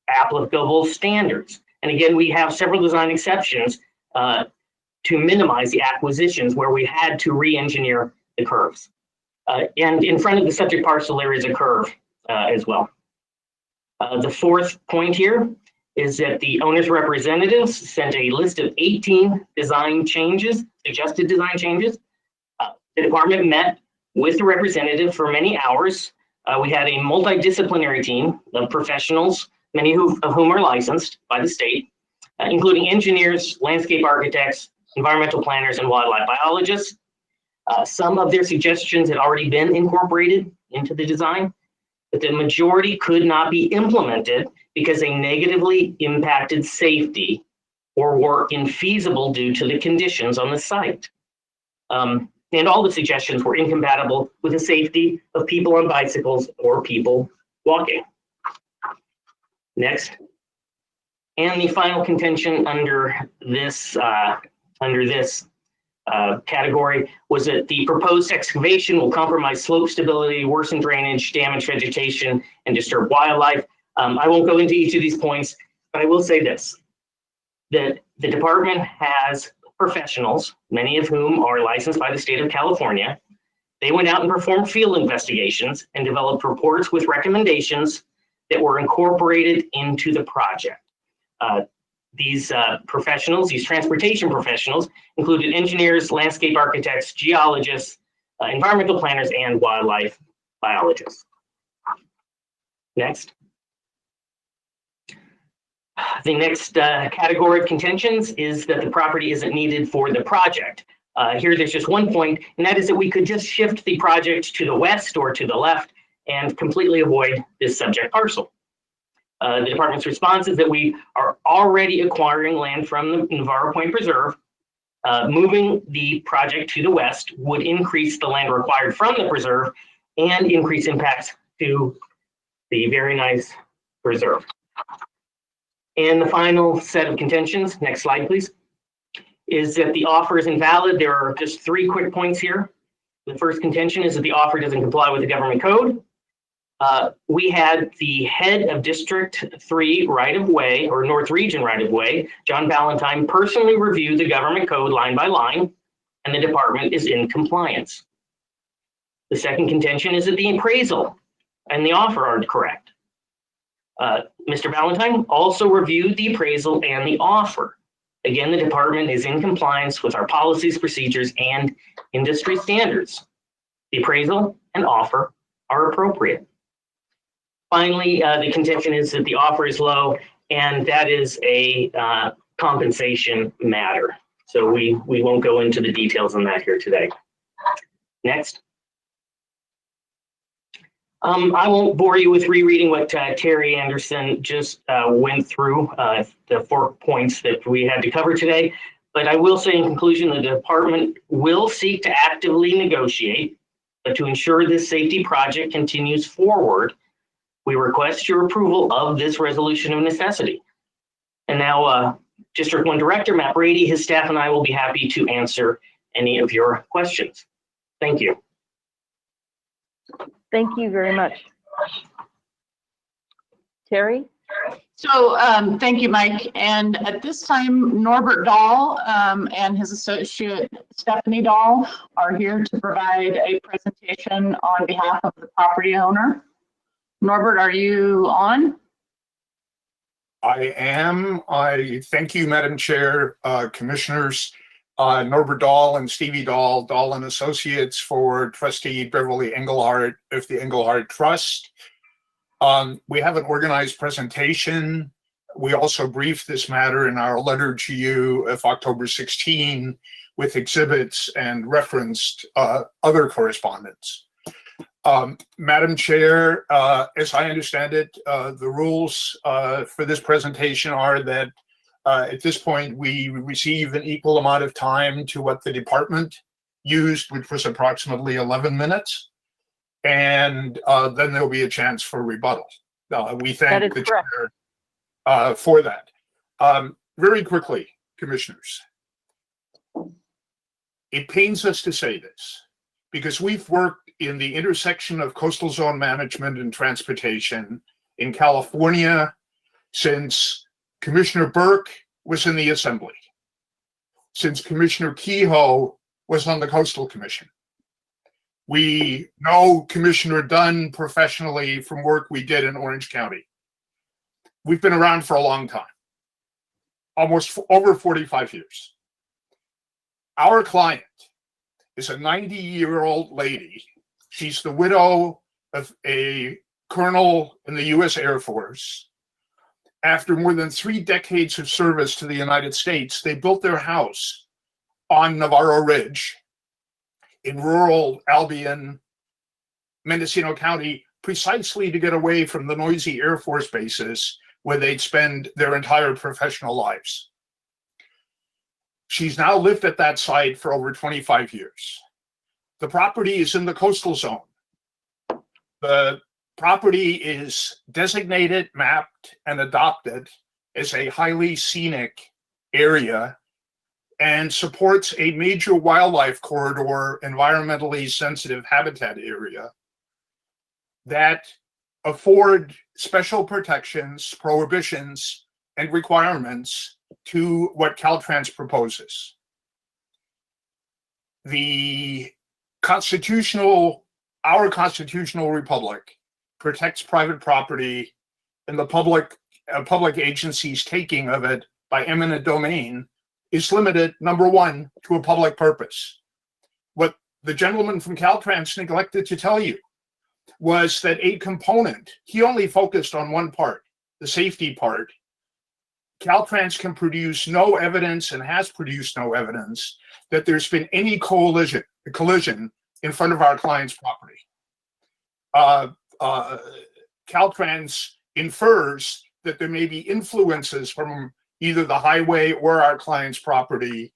applicable standards. And again, we have several design exceptions to minimize the acquisitions where we had to re-engineer the curves. And in front of the subject parcel, there is a curve as well. The fourth point here is that the owner's representatives sent a list of 18 design changes, suggested design changes. The department met with the representative for many hours. We had a multidisciplinary team of professionals, many of whom are licensed by the state, including engineers, landscape architects, environmental planners, and wildlife biologists. Some of their suggestions had already been incorporated into the design, but the majority could not be implemented because they negatively impacted safety or were infeasible due to the conditions on the site. And all the suggestions were incompatible with the safety of people on bicycles or people walking. Next. And the final contention under this category was that the proposed excavation will compromise slope stability, worsen drainage, damage vegetation, and disturb wildlife. I won't go into each of these points, but I will say this, that the department has professionals, many of whom are licensed by the state of California. They went out and performed field investigations and developed reports with recommendations that were incorporated into the project. These professionals, these transportation professionals, included engineers, landscape architects, geologists, environmental planners, and wildlife biologists. Next. The next category of contentions is that the property isn't needed for the project. Here, there's just one point, and that is that we could just shift the project to the west or to the left and completely avoid this subject parcel. The department's response is that we are already acquiring land from the Navarro Point Preserve. Moving the project to the west would increase the land required from the preserve and increase impacts to the very nice preserve. And the final set of contentions, next slide please, is that the offer is invalid. There are just 3 quick points here. The first contention is that the offer doesn't comply with the government code. We had the head of District 3 right-of-way, or North Region right-of-way, John Ballantyne, personally review the government code line by line, and the department is in compliance. The second contention is that the appraisal and the offer are correct. Mr. Ballantyne also reviewed the appraisal and the offer. Again, the department is in compliance with our policies, procedures, and industry standards. The appraisal and offer are appropriate. Finally, the contention is that the offer is low, and that is a compensation matter. So we won't go into the details on that here today. Next. I won't bore you with rereading what Terry Anderson just went through, the 4 points that we had to cover today. But I will say in conclusion, the department will seek to actively negotiate, but to ensure this safety project continues forward, we request your approval of this resolution of necessity. And now, District 1 Director Matt Brady, his staff, and I will be happy to answer any of your questions. Thank you. Thank you very much. Terry? So thank you, Mike. And at this time, Norbert Dahl and his associate Stephanie Dahl are here to provide a presentation on behalf of the property owner. Norbert, are you on? I am. I thank you, Madam Chair, Commissioners, Norbert Dahl and Stevie Dahl, Dahl and Associates for Trustee Beverly Engelhardt of the Engelhardt Trust. We have an organized presentation. We also briefed this matter in our letter to you of October 16 with exhibits and referenced other correspondence. Madam Chair, as I understand it, the rules for this presentation are that at this point we receive an equal amount of time to what the department used, which was approximately 11 minutes. And then there'll be a chance for rebuttal. We thank the chair for that. Very quickly, Commissioners, it pains us to say this because we've worked in the intersection of coastal zone management and transportation in California since Commissioner Burke was in the Assembly, since Commissioner Kehoe was on the Coastal Commission. We know Commissioner Dunn professionally from work we did in Orange County. We've been around for a long time, almost over 45 years. Our client is a 90-year-old lady. She's the widow of a colonel in the U.S. Air Force. After more than 3 decades of service to the United States, they built their house on Navarro Ridge in rural Albion, Mendocino County, precisely to get away from the noisy Air Force bases where they'd spend their entire professional lives. She's now lived at that site for over 25 years. The property is in the coastal zone. The property is designated, mapped, and adopted as a highly scenic area and supports a major wildlife corridor, environmentally sensitive habitat area that afford special protections, prohibitions, and requirements to what Caltrans proposes. Our constitutional republic protects private property, and the public agency's taking of it by eminent domain is limited, number one, to a public purpose. What the gentleman from Caltrans neglected to tell you was that a component, he only focused on one part, the safety part. Caltrans can produce no evidence and has produced no evidence that there's been any collision in front of our client's property. Caltrans infers that there may be influences from either the highway or our client's property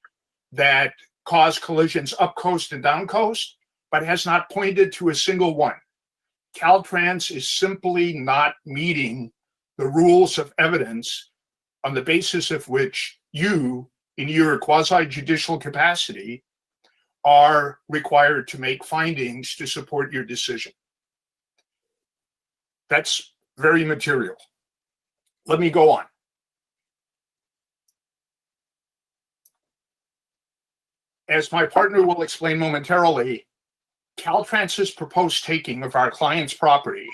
that cause collisions up coast and down coast, but has not pointed to a single one. Caltrans is simply not meeting the rules of evidence on the basis of which you, in your quasi-judicial capacity, are required to make findings to support your decision. That's very material. Let me go on. As my partner will explain momentarily, Caltrans's proposed taking of our client's property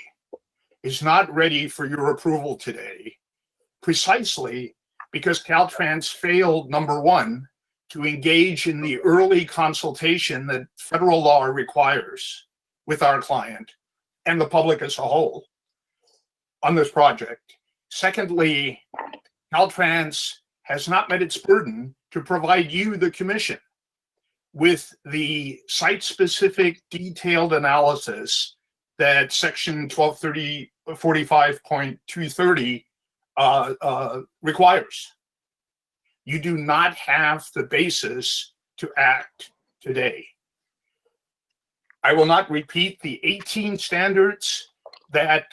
is not ready for your approval today, precisely because Caltrans failed, number one, to engage in the early consultation that federal law requires with our client and the public as a whole. on this project. Secondly, Caltrans has not met its burden to provide you, the commission, with the site-specific detailed analysis that section 1230-45.230 requires. You do not have the basis to act today. I will not repeat the 18 standards that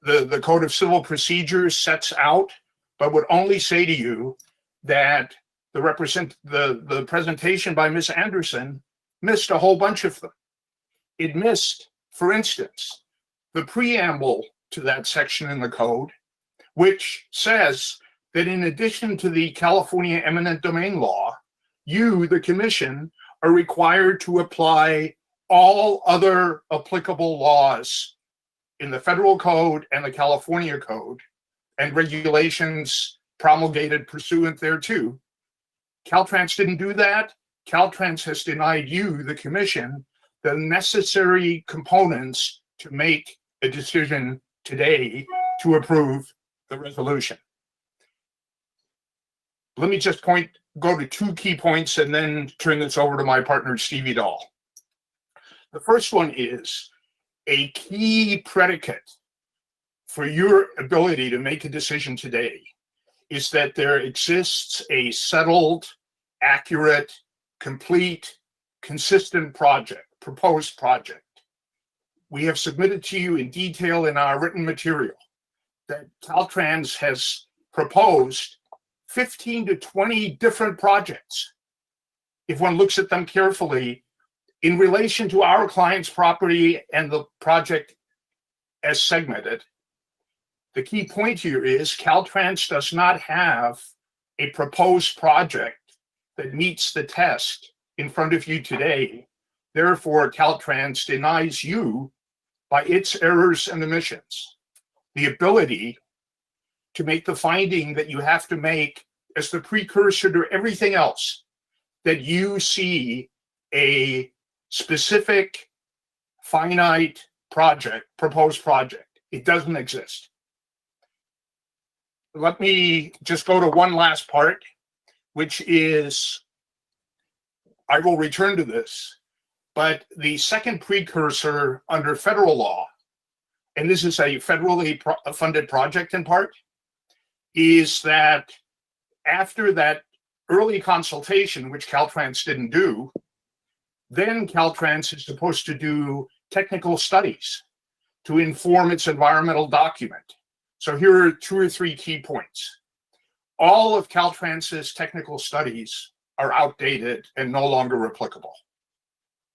the Code of Civil Procedures sets out, but would only say to you that the presentation by Ms. Anderson missed a whole bunch of them. It missed, for instance, the preamble to that section in the code, which says that in addition to the California eminent domain law, you, the commission, are required to apply all other applicable laws in the federal code and the California code and regulations promulgated pursuant thereto. Caltrans didn't do that. Caltrans has denied you, the commission, the necessary components to make a decision today to approve the resolution. Let me just go to 2 key points and then turn this over to my partner, Stevie Dahl. The first one is a key predicate for your ability to make a decision today is that there exists a settled, accurate, complete, consistent proposed project. We have submitted to you in detail in our written material that Caltrans has proposed 15 to 20 different projects, if one looks at them carefully, in relation to our client's property and the project as segmented. The key point here is Caltrans does not have a proposed project that meets the test in front of you today. Therefore, Caltrans denies you, by its errors and omissions, the ability to make the finding that you have to make as the precursor to everything else, that you see a specific, finite project, proposed project. It doesn't exist. Let me just go to one last part, which is, I will return to this, but the second precursor under federal law, and this is a federally funded project in part, is that after that early consultation, which Caltrans didn't do, then Caltrans is supposed to do technical studies to inform its environmental document. So here are 2 or 3 key points. All of Caltrans's technical studies are outdated and no longer applicable.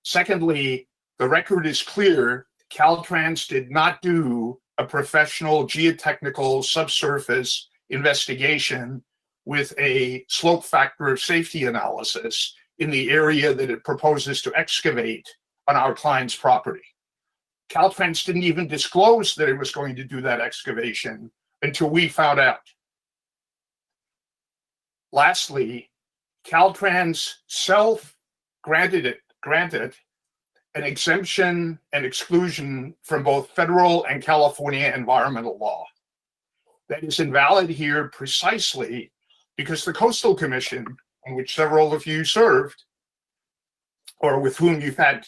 Secondly, the record is clear. Caltrans did not do a professional geotechnical subsurface investigation with a slope factor of safety analysis in the area that it proposes to excavate on our client's property. Caltrans didn't even disclose that it was going to do that excavation until we found out. Lastly, Caltrans granted an exemption and exclusion from both federal and California environmental law. That is invalid here precisely because the Coastal Commission, on which several of you served, or with whom you've had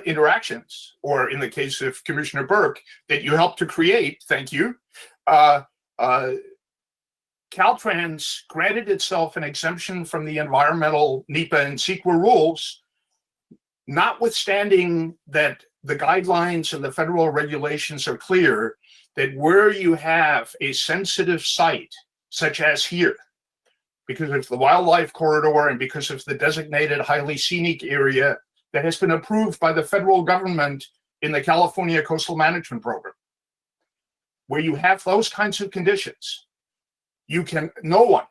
interactions, or in the case of Commissioner Burke, that you helped to create, thank you, Caltrans granted itself an exemption from the environmental NEPA and CEQA rules, notwithstanding that the guidelines and the federal regulations are clear that where you have a sensitive site, such as here, because of the wildlife corridor and because of the designated highly scenic area that has been approved by the federal government in the California Coastal Management Program, where you have those kinds of conditions, no one,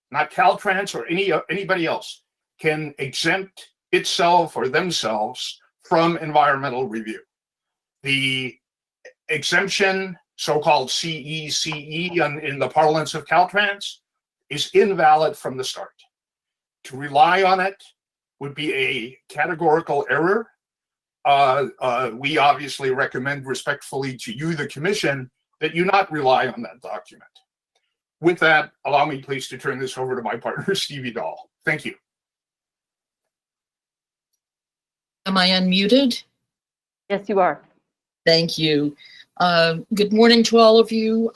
not Caltrans or anybody else, can exempt itself or themselves from environmental review. The exemption, so-called CECE in the parlance of Caltrans, is invalid from the start. To rely on it would be a categorical error. we obviously recommend respectfully to you, the commission, that you not rely on that document. With that, allow me please to turn this over to my partner, Stevie Dahl. Thank you. Am I unmuted? Yes, you are. Thank you. Good morning to all of you.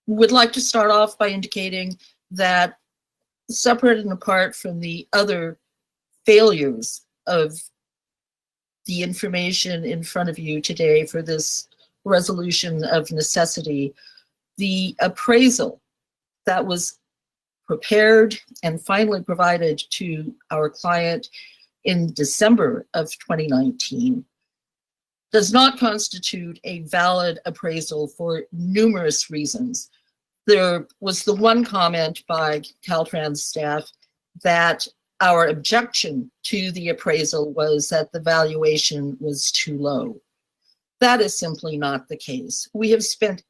Would like to start off by indicating that separate and apart from the other failures of the information in front of you today for this resolution of necessity, the appraisal that was prepared and finally provided to our client in December of 2019 does not constitute a valid appraisal for numerous reasons. There was the one comment by Caltrans staff that our objection to the appraisal was that the valuation was too low. That is simply not the case. We have spent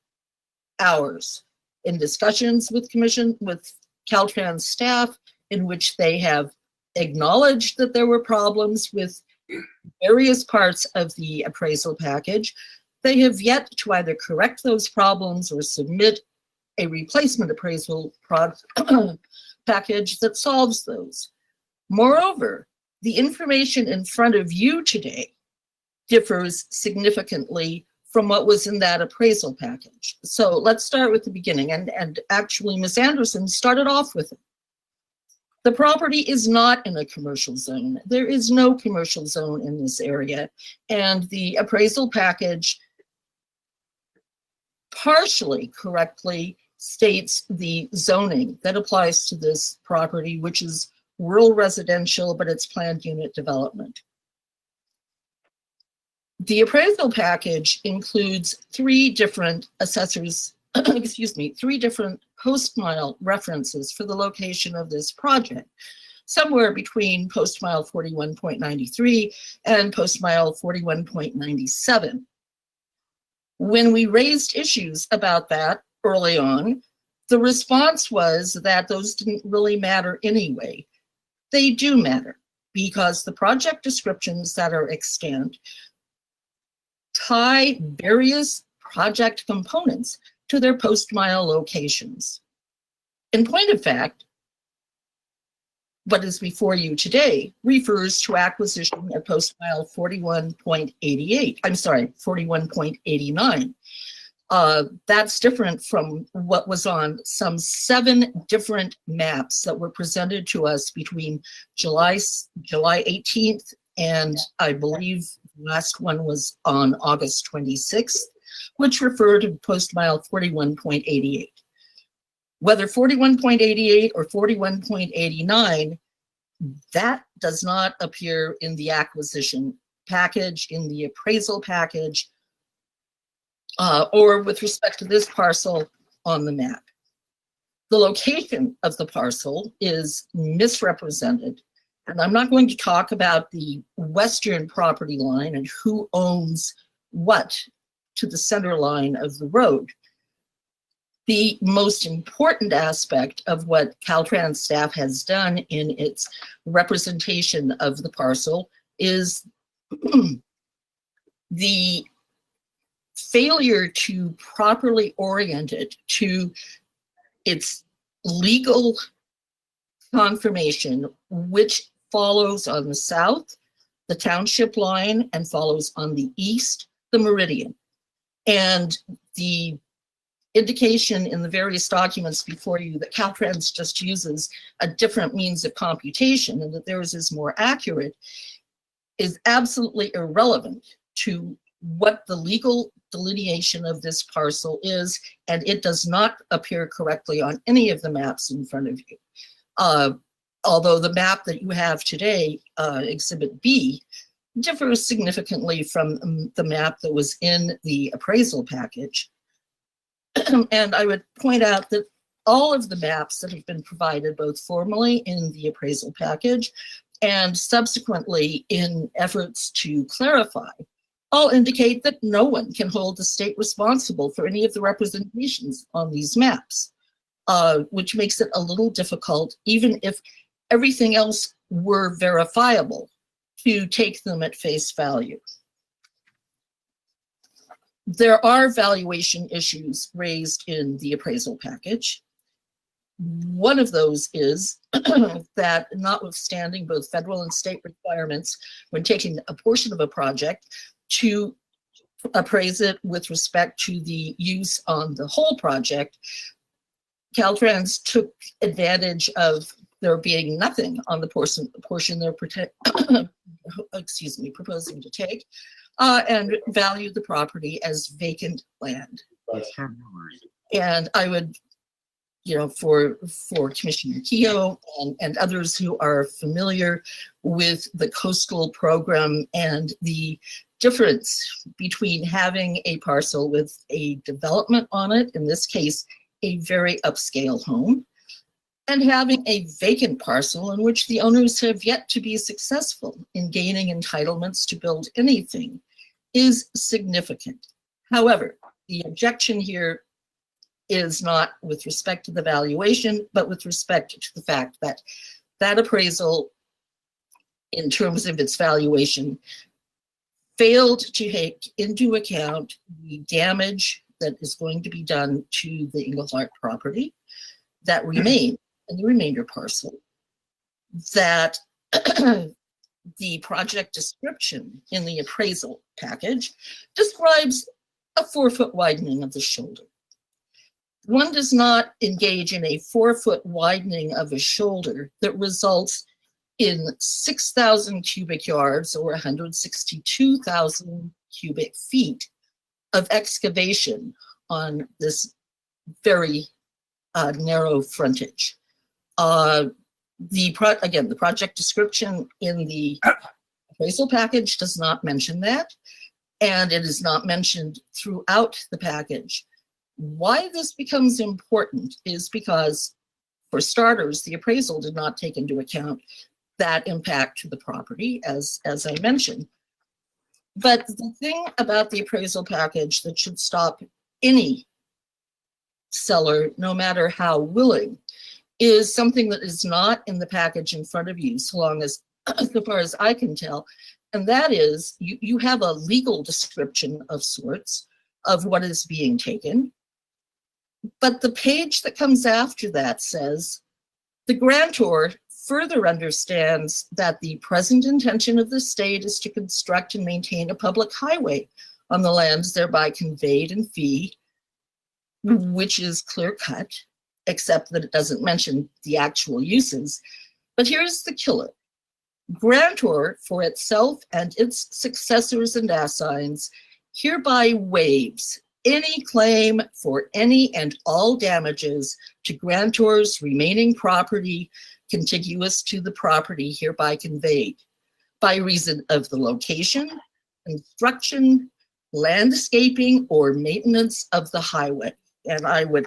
hours in discussions with Caltrans staff in which they have acknowledged that there were problems with various parts of the appraisal package. They have yet to either correct those problems or submit a replacement appraisal package that solves those. Moreover, the information in front of you today differs significantly from what was in that appraisal package. So let's start with the beginning. And actually, Ms. Anderson started off with it. The property is not in a commercial zone. There is no commercial zone in this area. And the appraisal package partially correctly states the zoning that applies to this property, which is rural residential, but it's planned unit development. The appraisal package includes three different assessors, three different post-mile references for the location of this project, somewhere between post-mile 41.93 and post-mile 41.97. When we raised issues about that early on, the response was that those didn't really matter anyway. They do matter because the project descriptions that are extant tie various project components to their post-mile locations. In point of fact, what is before you today refers to acquisition at post-mile 41.89. That's different from what was on some 7 different maps that were presented to us between July 18th and I believe the last one was on August 26th, which refer to post-mile 41.88. Whether 41.88 or 41.89, that does not appear in the acquisition package, in the appraisal package, or with respect to this parcel on the map. The location of the parcel is misrepresented. And I'm not going to talk about the western property line and who owns what to the center line of the road. The most important aspect of what Caltrans staff has done in its representation of the parcel is the failure to properly orient it to its legal confirmation, which follows on the south, the township line, and follows on the east, the meridian. And the indication in the various documents before you that Caltrans just uses a different means of computation and that theirs is more accurate is absolutely irrelevant to what the legal delineation of this parcel is, and it does not appear correctly on any of the maps in front of you. Although the map that you have today, Exhibit B, differs significantly from the map that was in the appraisal package. And I would point out that all of the maps that have been provided, both formally in the appraisal package and subsequently in efforts to clarify, all indicate that no one can hold the state responsible for any of the representations on these maps, which makes it a little difficult, even if everything else were verifiable. to take them at face value. There are valuation issues raised in the appraisal package. One of those is that notwithstanding both federal and state requirements when taking a portion of a project to appraise it with respect to the use on the whole project, Caltrans took advantage of there being nothing on the portion they're proposing to take, and valued the property as vacant land. And I would, for Commissioner Keogh and others who are familiar with the coastal program and the difference between having a parcel with a development on it, in this case, a very upscale home, and having a vacant parcel in which the owners have yet to be successful in gaining entitlements to build anything, is significant. However, the objection here is not with respect to the valuation, but with respect to the fact that that appraisal, in terms of its valuation, failed to take into account the damage that is going to be done to the Englehart property that remain in the remainder parcel, that the project description in the appraisal package describes a 4-foot widening of the shoulder. One does not engage in a 4-foot widening of a shoulder that results in 6,000 cubic yards or 162,000 cubic feet of excavation on this very narrow frontage. Again, the project description in the appraisal package does not mention that, and it is not mentioned throughout the package. Why this becomes important is because, for starters, the appraisal did not take into account that impact to the property, as I mentioned. But the thing about the appraisal package that should stop any seller, no matter how willing, is something that is not in the package in front of you, so far as I can tell, and that is you have a legal description of sorts of what is being taken, but the page that comes after that says, the grantor further understands that the present intention of the state is to construct and maintain a public highway on the lands thereby conveyed in fee, which is clear cut, except that it doesn't mention the actual uses. But here's the killer. Grantor, for itself and its successors and assigns, hereby waives any claim for any and all damages to grantor's remaining property contiguous to the property hereby conveyed by reason of the location, construction, landscaping, or maintenance of the highway. And I would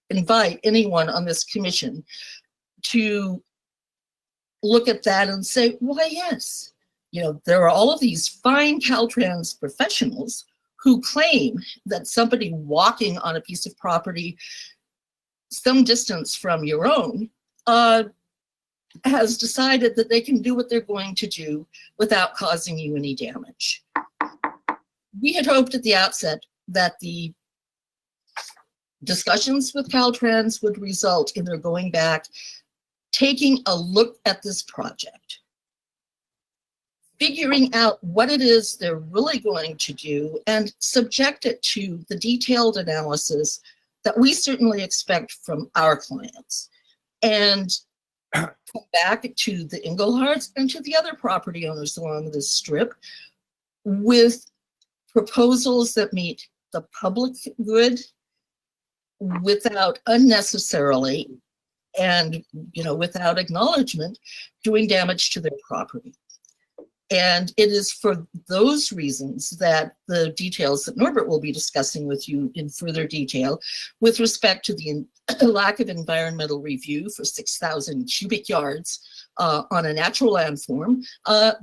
invite anyone on this commission to look at that and say, why, yes. There are all of these fine Caltrans professionals who claim that somebody walking on a piece of property some distance from your own has decided that they can do what they're going to do without causing you any damage. We had hoped at the outset that the discussions with Caltrans would result in their going back, taking a look at this project, figuring out what it is they're really going to do, and subject it to the detailed analysis that we certainly expect from our clients, and come back to the Engleharts and to the other property owners along this strip with proposals that meet the public good without unnecessarily and without acknowledgement doing damage to their property. And it is for those reasons that the details that Norbert will be discussing with you in further detail with respect to the lack of environmental review for 6,000 cubic yards on a natural landform,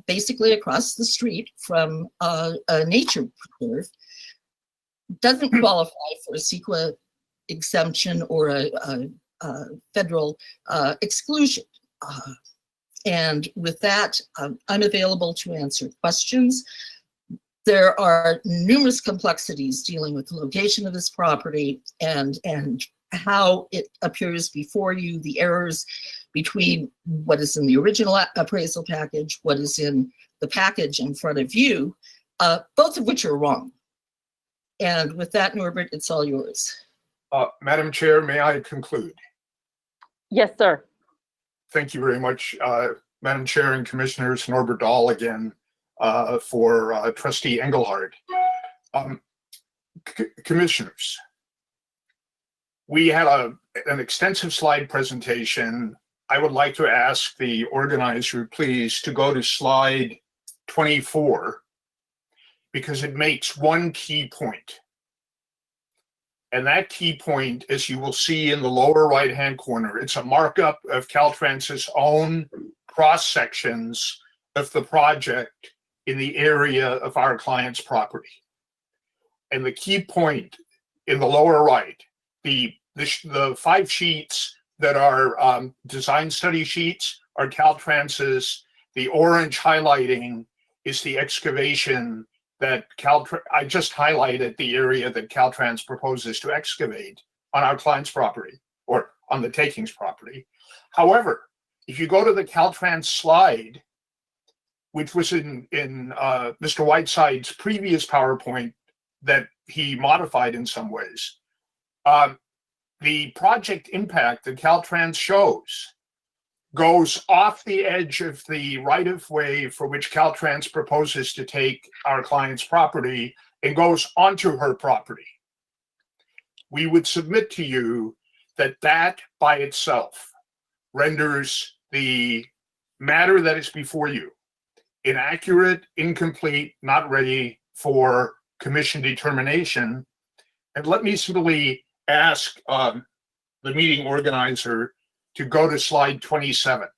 basically across the street from a nature preserve, doesn't qualify for a CEQA exemption or a federal exclusion. And with that, I'm available to answer questions. There are numerous complexities dealing with the location of this property and how it appears before you, the errors between what is in the original appraisal package, what is in the package in front of you, both of which are wrong. And with that, Norbert, it's all yours. Madam Chair, may I conclude? Yes, sir. Thank you very much, Madam Chair and Commissioners. Norbert Dahl again for Trustee Engelhardt. Commissioners, we had an extensive slide presentation. I would like to ask the organizer, please, to go to slide 24, because it makes one key point. And that key point, as you will see in the lower right-hand corner, it's a markup of Caltrans's own cross-sections of the project in the area of our client's property. And the key point in the lower right, the 5 sheets that are design study sheets are Caltrans's. The orange highlighting is the excavation that I just highlighted the area that Caltrans proposes to excavate on our client's property or on the takings property. However, if you go to the Caltrans slide, which was in Mr. Whiteside's previous PowerPoint that he modified in some ways, the project impact that Caltrans shows goes off the edge of the right-of-way for which Caltrans proposes to take our client's property and goes onto her property. We would submit to you that that by itself renders the matter that is before you inaccurate, incomplete, not ready for commission determination. And let me simply ask the meeting organizer to go to slide 27,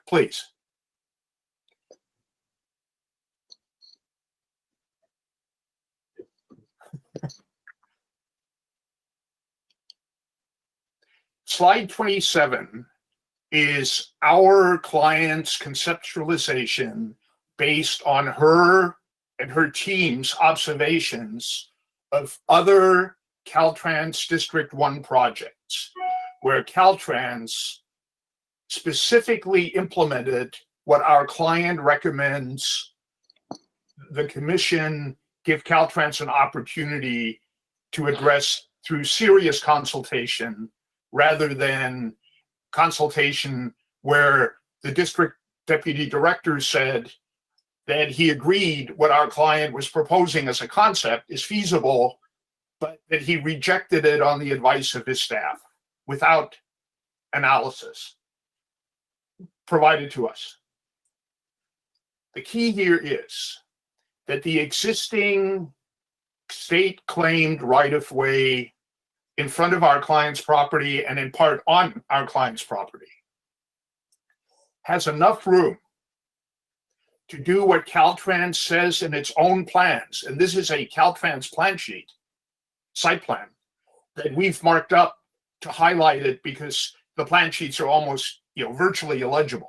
please. Slide 27 is our client's conceptualization based on her and her team's observations of other Caltrans District 1 projects, where Caltrans specifically implemented what our client recommends the commission give Caltrans an opportunity to address through serious consultation, rather than consultation where the district deputy director said that he agreed what our client was proposing as a concept is feasible, but that he rejected it on the advice of his staff without analysis provided to us. The key here is that the existing state-claimed right-of-way in front of our client's property and in part on our client's property has enough room to do what Caltrans says in its own plans. And this is a Caltrans plan sheet, site plan, that we've marked up to highlight it because the plan sheets are almost, virtually illegible.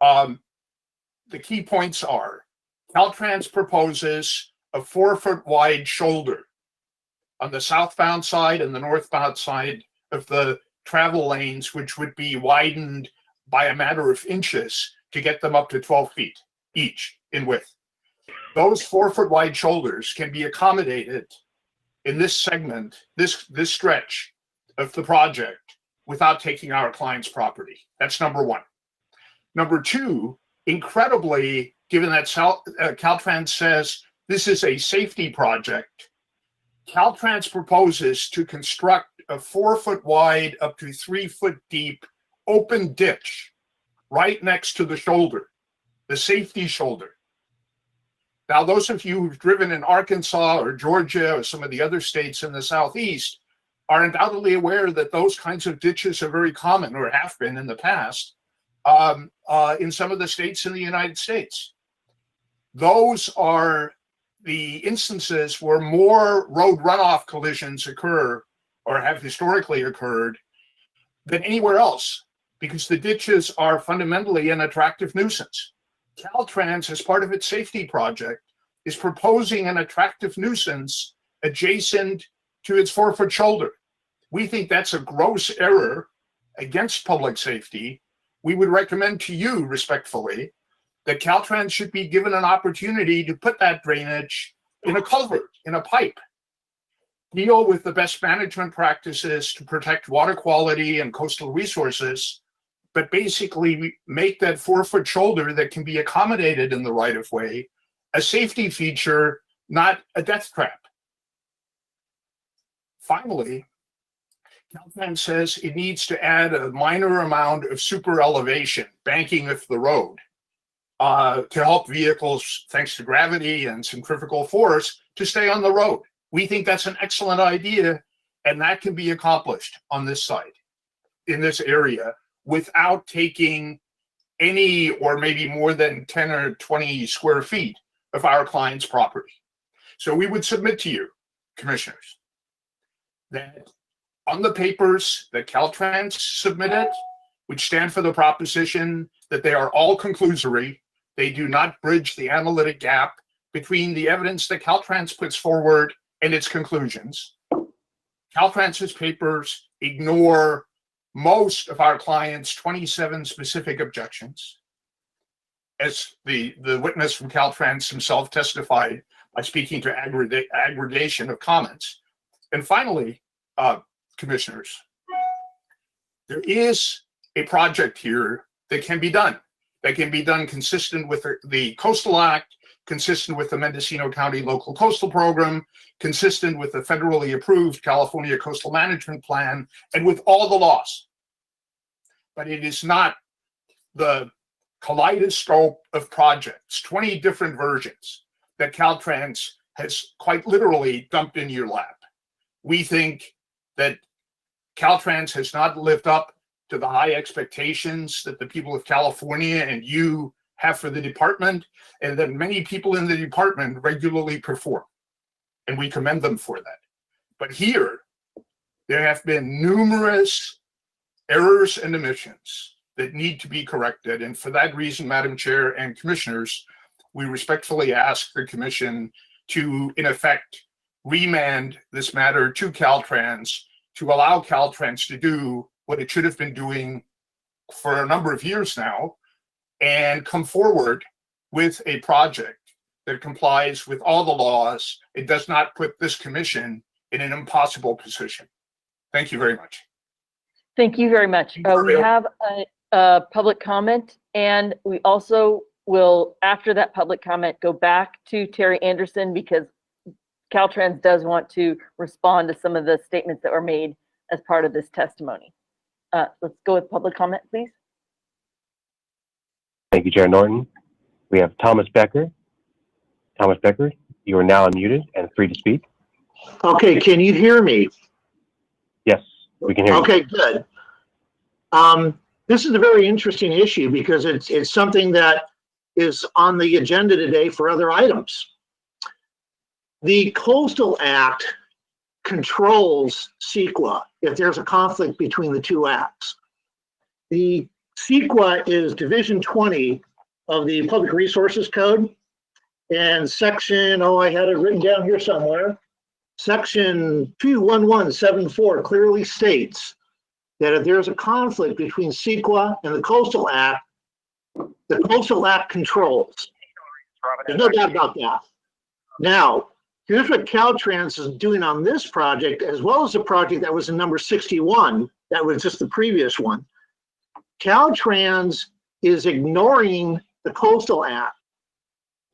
The key points are Caltrans proposes a 4-foot wide shoulder on the southbound side and the northbound side of the travel lanes, which would be widened by a matter of inches to get them up to 12 feet each in width. Those 4-foot wide shoulders can be accommodated in this segment, this stretch of the project without taking our client's property. That's number one. Number two, incredibly, given that Caltrans says this is a safety project, Caltrans proposes to construct a 4-foot wide, up to 3-foot deep open ditch right next to the shoulder, the safety shoulder. Now, those of you who've driven in Arkansas or Georgia or some of the other states in the Southeast are undoubtedly aware that those kinds of ditches are very common, or have been in the past, in some of the states in the United States. Those are the instances where more road runoff collisions occur or have historically occurred than anywhere else because the ditches are fundamentally an attractive nuisance. Caltrans, as part of its safety project, is proposing an attractive nuisance adjacent to its 4-foot shoulder. We think that's a gross error against public safety. We would recommend to you respectfully that Caltrans should be given an opportunity to put that drainage in a culvert, in a pipe, deal with the best management practices to protect water quality and coastal resources, but basically make that 4-foot shoulder that can be accommodated in the right-of-way a safety feature, not a death trap. Finally, Caltrans says it needs to add a minor amount of super elevation, banking of the road, to help vehicles, thanks to gravity and centrifugal force, to stay on the road. We think that's an excellent idea, and that can be accomplished on this site, in this area, without taking any or maybe more than 10 or 20 square feet of our client's property. So we would submit to you, commissioners, that on the papers that Caltrans submitted, which stand for the proposition that they are all conclusory, they do not bridge the analytic gap between the evidence that Caltrans puts forward and its conclusions. Caltrans's papers ignore most of our clients' 27 specific objections. As the witness from Caltrans himself testified by speaking to aggregation of comments. And finally, commissioners, there is a project here that can be done consistent with the Coastal Act, consistent with the Mendocino County Local Coastal Program, consistent with the federally approved California Coastal Management Plan, and with all the laws. But it is not the kaleidoscope of projects, 20 different versions that Caltrans has quite literally dumped in your lap. We think that Caltrans has not lived up to the high expectations that the people of California and you have for the department, and that many people in the department regularly perform. And we commend them for that. But here, there have been numerous errors and omissions that need to be corrected. And for that reason, Madam Chair and Commissioners, we respectfully ask the Commission to, in effect, remand this matter to Caltrans to allow Caltrans to do what it should have been doing for a number of years now and come forward with a project that complies with all the laws. It does not put this Commission in an impossible position. Thank you very much. Thank you very much. We have a public comment, and we also will, after that public comment, go back to Terry Anderson because Caltrans does want to respond to some of the statements that were made as part of this testimony. Let's go with public comment, please. Thank you, Chair Norton. We have Thomas Becker. Thomas Becker, you are now unmuted and free to speak. Okay, can you hear me? Yes, we can hear you. Okay, good. This is a very interesting issue because it's something that is on the agenda today for other items. The Coastal Act controls CEQA if there's a conflict between the two acts. The CEQA is Division 20 of the Public Resources Code, and section, I had it written down here somewhere, section 21174 clearly states that if there's a conflict between CEQA and the Coastal Act controls. There's no doubt about that. Now, here's what Caltrans is doing on this project, as well as the project that was in number 61, that was just the previous one. Caltrans is ignoring the Coastal Act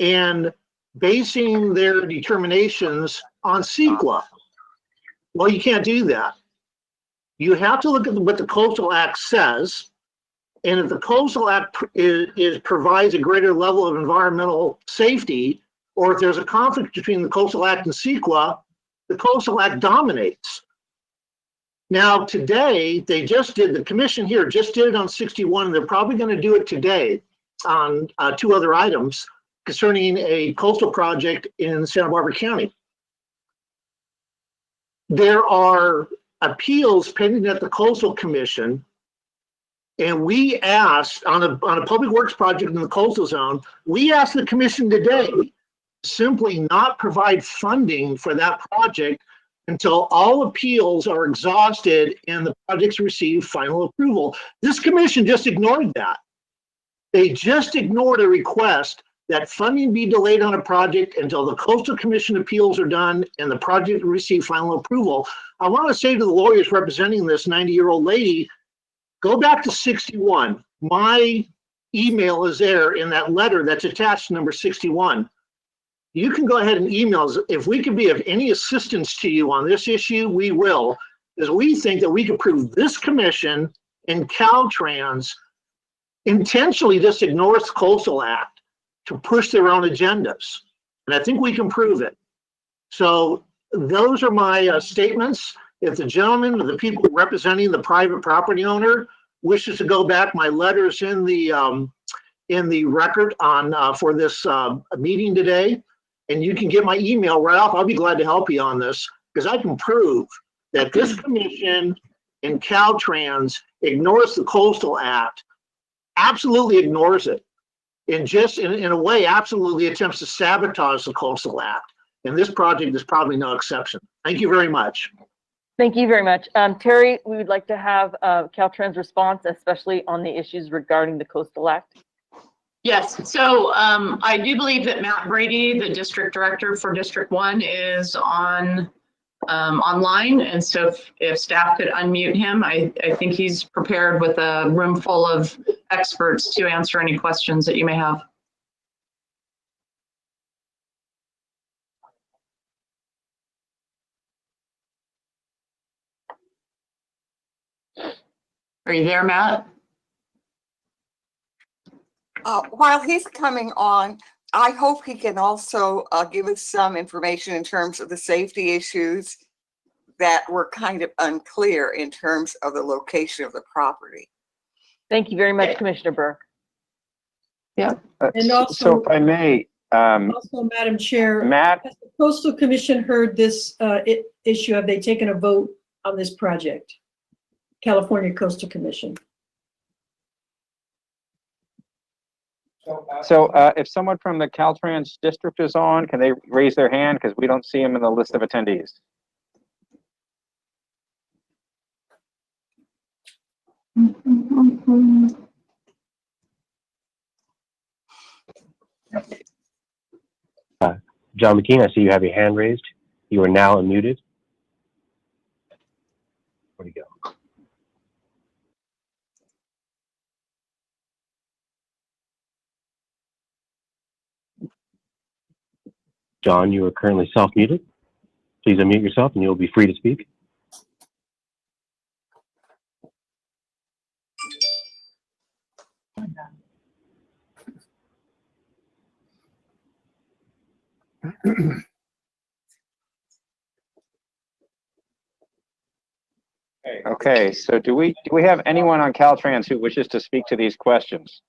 and basing their determinations on CEQA. Well, you can't do that. You have to look at what the Coastal Act says, and if the Coastal Act provides a greater level of environmental safety, or if there's a conflict between the Coastal Act and CEQA, the Coastal Act dominates. Now, today, the commission here just did it on 61, and they're probably going to do it today on 2 other items concerning a coastal project in Santa Barbara County. There are appeals pending at the Coastal Commission And we asked on a public works project in the coastal zone, we asked the commission today simply not provide funding for that project until all appeals are exhausted and the projects receive final approval. This commission just ignored that. They just ignored a request that funding be delayed on a project until the coastal commission appeals are done and the project receive final approval. I want to say to the lawyers representing this 90-year-old lady, go back to 61. My email is there in that letter that's attached to number 61. You can go ahead and email us. If we can be of any assistance to you on this issue, we will, because we think that we can prove this commission and Caltrans intentionally just ignores the Coastal Act to push their own agendas. And I think we can prove it. So those are my statements. If the gentleman or the people representing the private property owner wishes to go back, my letter's in the record on for this meeting today, and you can get my email right off. I'll be glad to help you on this because I can prove that this commission and Caltrans ignores the Coastal Act, absolutely ignores it, and just in a way absolutely attempts to sabotage the Coastal Act. And this project is probably no exception. Thank you very much. Thank you very much. Terry, we would like to have Caltrans response, especially on the issues regarding the Coastal Act. Yes, so I do believe that Matt Brady, the district director for District 1, is on online. And so if staff could unmute him, I think he's prepared with a room full of experts to answer any questions that you may have. Are you there, Matt? While he's coming on, I hope he can also give us some information in terms of the safety issues that were kind of unclear in terms of the location of the property. Thank you very much, Commissioner Burke. Yeah. And also, So if I may, also, Madam Chair, Matt, has the Coastal Commission heard this issue? Have they taken a vote on this project? California Coastal Commission. so if someone from the Caltrans district is on, can they raise their hand? Because we don't see them in the list of attendees. John McKean, I see you have your hand raised. You are now unmuted. Where'd he go? John, you are currently self-muted. Please unmute yourself and you'll be free to speak. Okay, so do we have anyone on Caltrans who wishes to speak to these questions?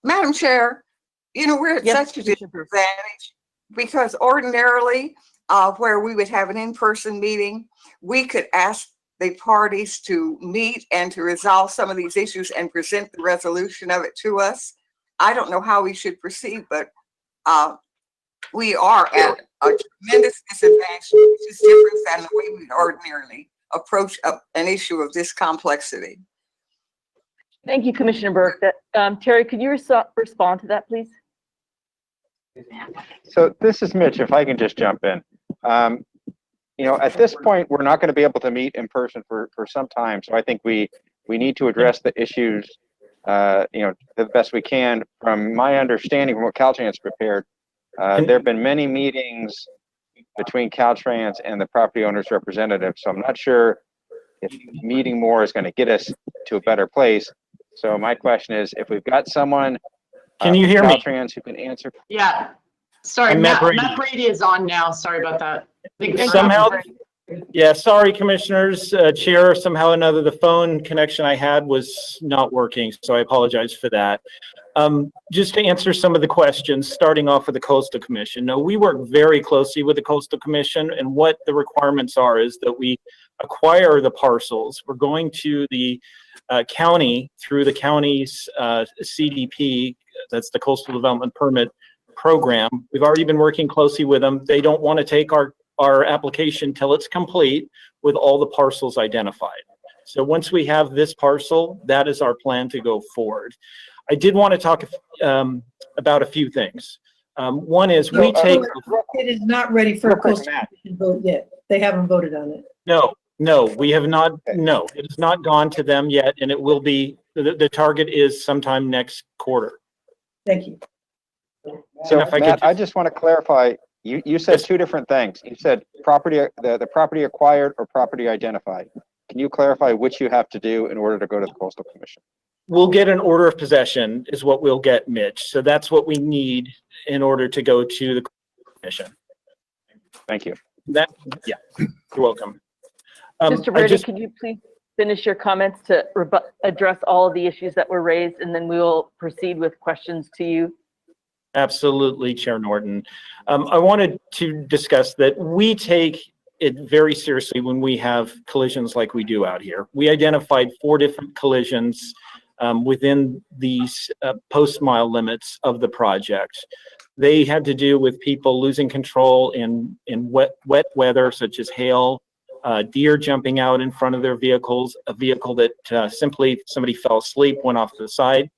Madam Chair, you know, we're at such a disadvantage because ordinarily where we would have an in-person meeting, we could ask the parties to meet and to resolve some of these issues and present the resolution of it to us. I don't know how we should proceed, but we are at a tremendous disadvantage, which is different than the way we ordinarily approach an issue of this complexity. Thank you, Commissioner Burke. Terry, could you respond to that, please? So this is Mitch, if I can just jump in. You know, at this point, we're not going to be able to meet in person for some time. So I think we need to address the issues, you know, the best we can. From my understanding, from what Caltrans prepared, there have been many meetings between Caltrans and the property owner's representative. So I'm not sure if meeting more is going to get us to a better place. So my question is, if we've got someone can you hear me? Caltrans who can answer. Yeah. Sorry, Matt Brady is on now. Sorry about that. Somehow, yeah, sorry, commissioners, chair, somehow or another, the phone connection I had was not working. So I apologize for that. Just to answer some of the questions, starting off with the Coastal Commission. No, we work very closely with the Coastal Commission, and what the requirements are is that we acquire the parcels. We're going to the county through the county's CDP, that's the Coastal Development Permit Program. We've already been working closely with them. They don't want to take our application till it's complete with all the parcels identified. So once we have this parcel, that is our plan to go forward. I did want to talk about a few things. One is we take. It is not ready for a coastal commission vote yet. They haven't voted on it. No, we have not. No, it has not gone to them yet, and it will be. The target is sometime next quarter. Thank you. So Matt, I just want to clarify. You said two different things. You said the property acquired or property identified. Can you clarify which you have to do in order to go to the Coastal Commission? We'll get an order of possession is what we'll get, Mitch. So that's what we need in order to go to the commission. Thank you. Yeah, you're welcome. Mr. Brady, could you please finish your comments to address all of the issues that were raised, and then we will proceed with questions to you. Absolutely, Chair Norton. I wanted to discuss that we take it very seriously when we have collisions like we do out here. We identified 4 different collisions within these post-mile limits of the project. They had to do with people losing control in wet weather, such as hail, deer jumping out in front of their vehicles, a vehicle that simply somebody fell asleep, went off to the side.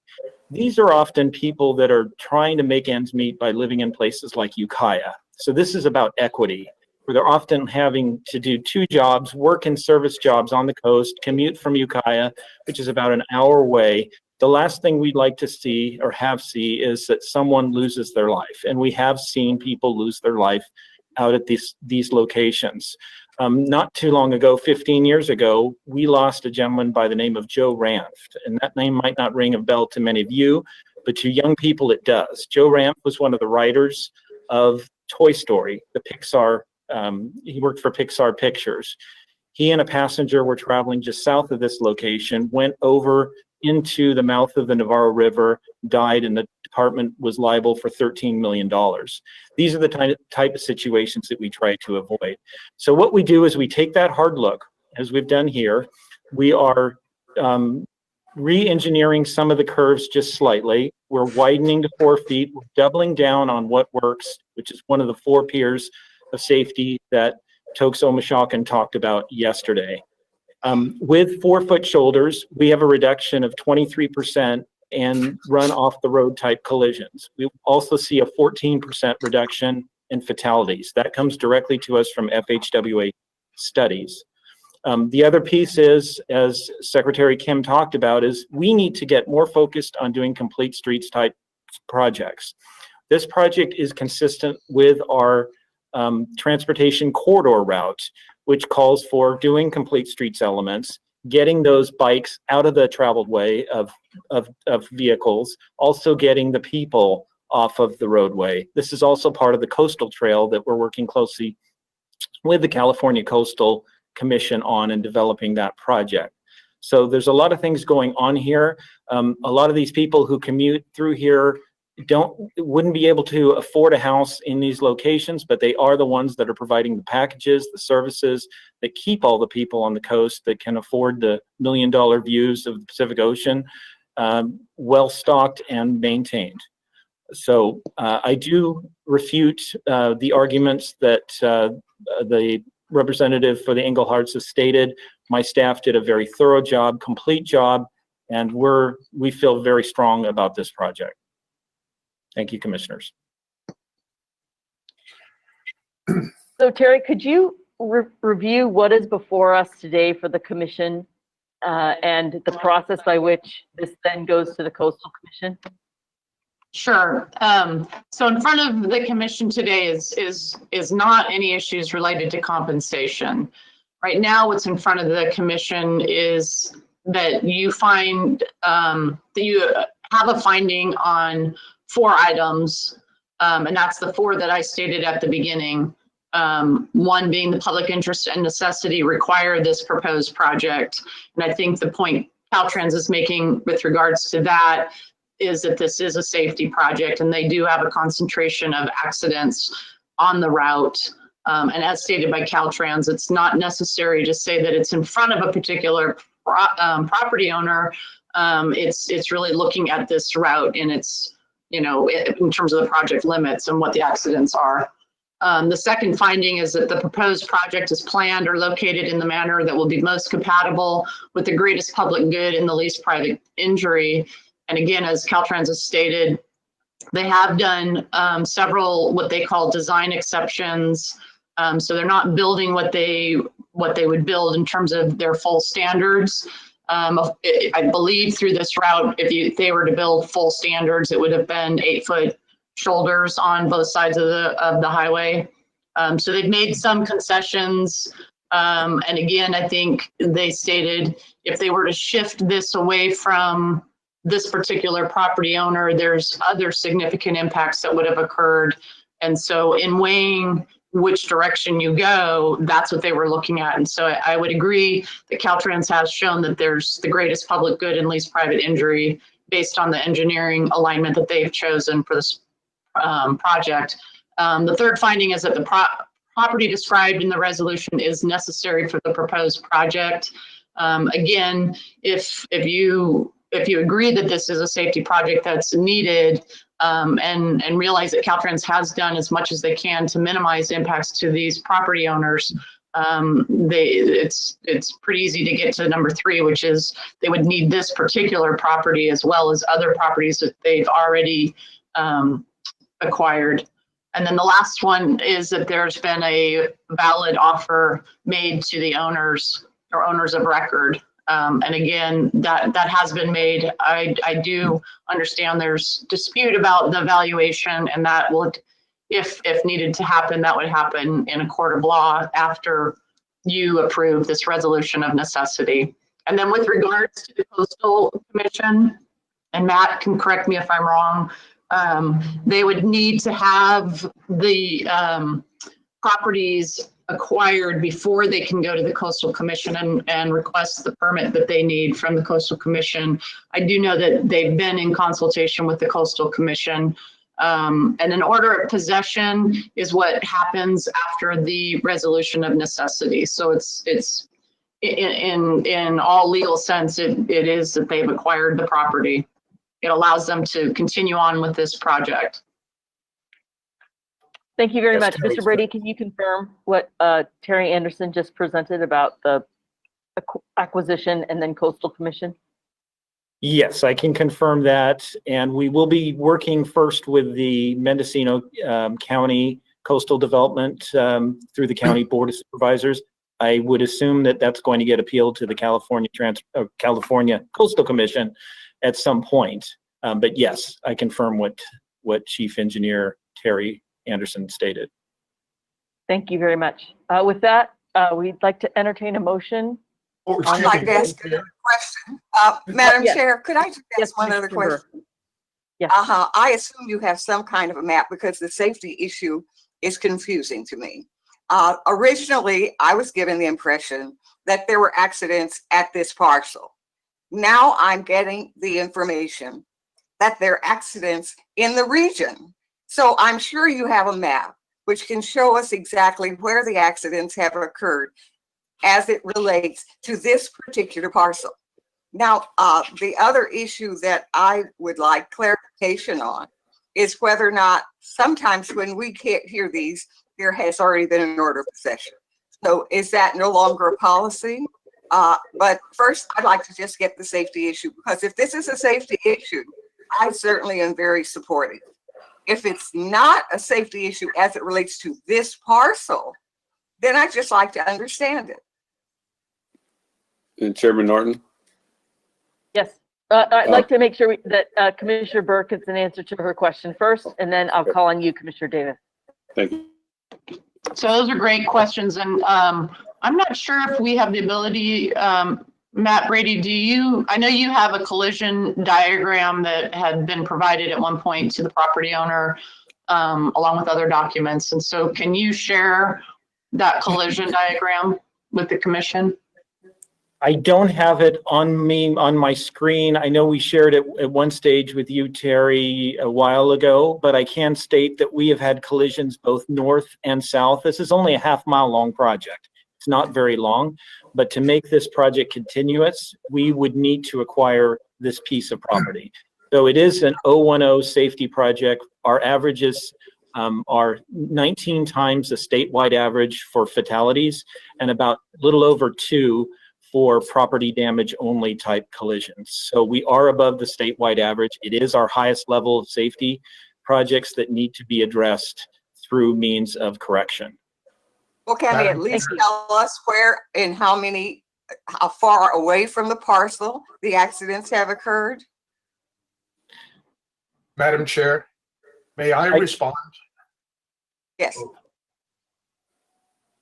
These are often people that are trying to make ends meet by living in places like Ukiah. So this is about equity, where they're often having to do 2 jobs, work in service jobs on the coast, commute from Ukiah, which is about an hour away. The last thing we'd like to see or see is that someone loses their life. And we have seen people lose their life out at these locations. Not too long ago, 15 years ago, we lost a gentleman by the name of Joe Ranft. And that name might not ring a bell to many of you, but to young people it does. Joe Ranft was one of the writers of Toy Story, the Pixar. He worked for Pixar Pictures. He and a passenger were traveling just south of this location, went over into the mouth of the Navarro River, died, and the department was liable for $13 million. These are the type of situations that we try to avoid. So what we do is we take that hard look, as we've done here. We are re-engineering some of the curves just slightly. We're widening to 4 feet. We're doubling down on what works, which is one of the 4 piers of safety that Tokes Omishakan talked about yesterday. With 4-foot shoulders, we have a reduction of 23% and run off the road type collisions. We also see a 14% reduction in fatalities. That comes directly to us from FHWA studies. The other piece is, as Secretary Kim talked about, is we need to get more focused on doing complete streets type projects. This project is consistent with our transportation corridor route, which calls for doing complete streets elements, getting those bikes out of the traveled way of vehicles, also getting the people off of the roadway. This is also part of the coastal trail that we're working closely with the California Coastal Commission on and developing that project. So there's a lot of things going on here. A lot of these people who commute through here wouldn't be able to afford a house in these locations, but they are the ones that are providing the packages, the services that keep all the people on the coast that can afford the $million views of the Pacific Ocean well stocked and maintained. So I do refute the arguments that the representative for the Engleharts has stated. My staff did a very thorough job, complete job, and we feel very strong about this project. Thank you, commissioners. So Terry, could you review what is before us today for the commission and the process by which this then goes to the Coastal Commission? Sure. So in front of the commission today is not any issues related to compensation. Right now, what's in front of the commission is that you find that you have a finding on 4 items, and that's the 4 that I stated at the beginning. 1 being the public interest and necessity require this proposed project. And I think the point Caltrans is making with regards to that is that this is a safety project and they do have a concentration of accidents on the route. And as stated by Caltrans, it's not necessary to say that it's in front of a particular property owner. It's really looking at this route and it's, you know, in terms of the project limits and what the accidents are. The second finding is that the proposed project is planned or located in the manner that will be most compatible with the greatest public good and the least private injury. And again, as Caltrans has stated, they have done several what they call design exceptions. So they're not building what they would build in terms of their full standards. I believe through this route, if they were to build full standards, it would have been 8-foot shoulders on both sides of the highway. So they've made some concessions. And again, I think they stated if they were to shift this away from this particular property owner, there's other significant impacts that would have occurred. And so in weighing which direction you go, that's what they were looking at. And so I would agree that Caltrans has shown that there's the greatest public good and least private injury based on the engineering alignment that they've chosen for this project. The third finding is that the property described in the resolution is necessary for the proposed project. Again, if you agree that this is a safety project that's needed, and realize that Caltrans has done as much as they can to minimize impacts to these property owners, it's pretty easy to get to number 3, which is they would need this particular property as well as other properties that they've already acquired. And then the last one is that there's been a valid offer made to the owners or owners of record. And again, that has been made. I do understand there's dispute about the valuation, and that would, if needed to happen, that would happen in a court of law after you approve this resolution of necessity. And then with regards to the Coastal Commission, and Matt can correct me if I'm wrong, they would need to have the properties acquired before they can go to the Coastal Commission and request the permit that they need from the Coastal Commission. I do know that they've been in consultation with the Coastal Commission. And an order of possession is what happens after the resolution of necessity. So it's in all legal sense, it is that they've acquired the property. It allows them to continue on with this project. Thank you very Yes, much. Terry. Mr. Brady, can you confirm what Terry Anderson just presented about the acquisition and then Coastal Commission? Yes, I can confirm that. And we will be working first with the Mendocino County Coastal Development through the County Board of Supervisors. I would assume that that's going to get appealed to the California Coastal Commission at some point. But yes, I confirm what Chief Engineer Terry Anderson stated. Thank you very much. With that, we'd like to entertain a motion. I'd like to ask a question. Madam Yes. Chair, could I just Yes, ask one other Commissioner Burr. question? Yes. I assume you have some kind of a map because the safety issue is confusing to me. Originally, I was given the impression that there were accidents at this parcel. Now I'm getting the information that there are accidents in the region. So I'm sure you have a map which can show us exactly where the accidents have occurred as it relates to this particular parcel. Now, the other issue that I would like clarification on is whether or not sometimes when we can't hear these, there has already been an order of possession. So is that no longer a policy? But first, I'd like to just get the safety issue, because if this is a safety issue, I certainly am very supportive. If it's not a safety issue as it relates to this parcel, then I'd just like to understand it. And Chairman Norton? Yes. I'd like to make sure that Commissioner Burke gets an answer to her question first, and then I'll call on you, Commissioner Davis. Thank you. So those are great questions. And I'm not sure if we have the ability, Matt Brady, I know you have a collision diagram that had been provided at one point to the property owner along with other documents. And so can you share that collision diagram with the commission? I don't have it on me, on my screen. I know we shared it at one stage with you, Terry, a while ago, but I can state that we have had collisions both north and south. This is only a half-mile long project. It's not very long, but to make this project continuous, we would need to acquire this piece of property. So it is an 010 safety project. Our averages are 19 times the statewide average for fatalities and about a little over 2 for property damage only type collisions. So we are above the statewide average. It is our highest level of safety projects that need to be addressed through means of correction. Well, can they at least tell us where and how far away from the parcel the accidents have occurred? Madam Chair, may I respond? Yes.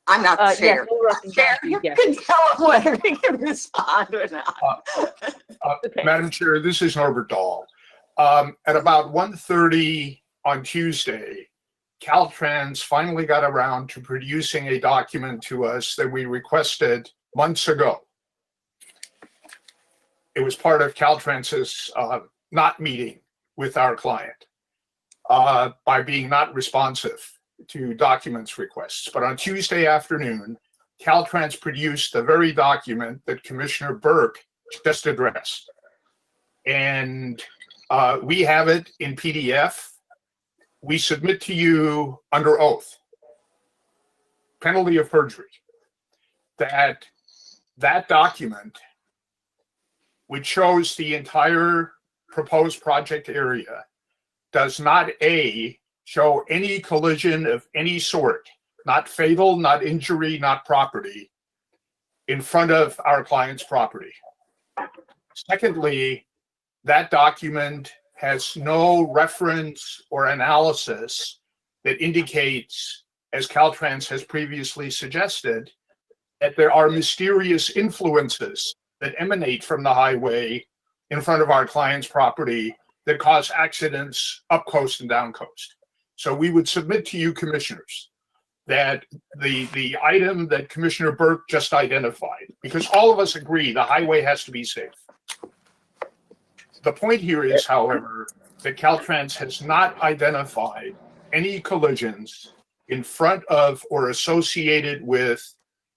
I'm not the chair. Chair, you can tell them whether they can respond or not. Madam Chair, this is Norbert Dahl. At about 1:30 on Tuesday, Caltrans finally got around to producing a document to us that we requested months ago. It was part of Caltrans's not meeting with our client by being not responsive to documents requests. But on Tuesday afternoon, Caltrans produced the very document that Commissioner Burke just addressed. And we have it in PDF. We submit to you under oath, penalty of perjury, that document, which shows the entire proposed project area, does not show any collision of any sort, not fatal, not injury, not property, in front of our client's property. Secondly, that document has no reference or analysis that indicates, as Caltrans has previously suggested, that there are mysterious influences that emanate from the highway in front of our client's property that cause accidents up coast and down coast. So we would submit to you, commissioners, that the item that Commissioner Burke just identified, because all of us agree the highway has to be safe. The point here is, however, that Caltrans has not identified any collisions in front of or associated with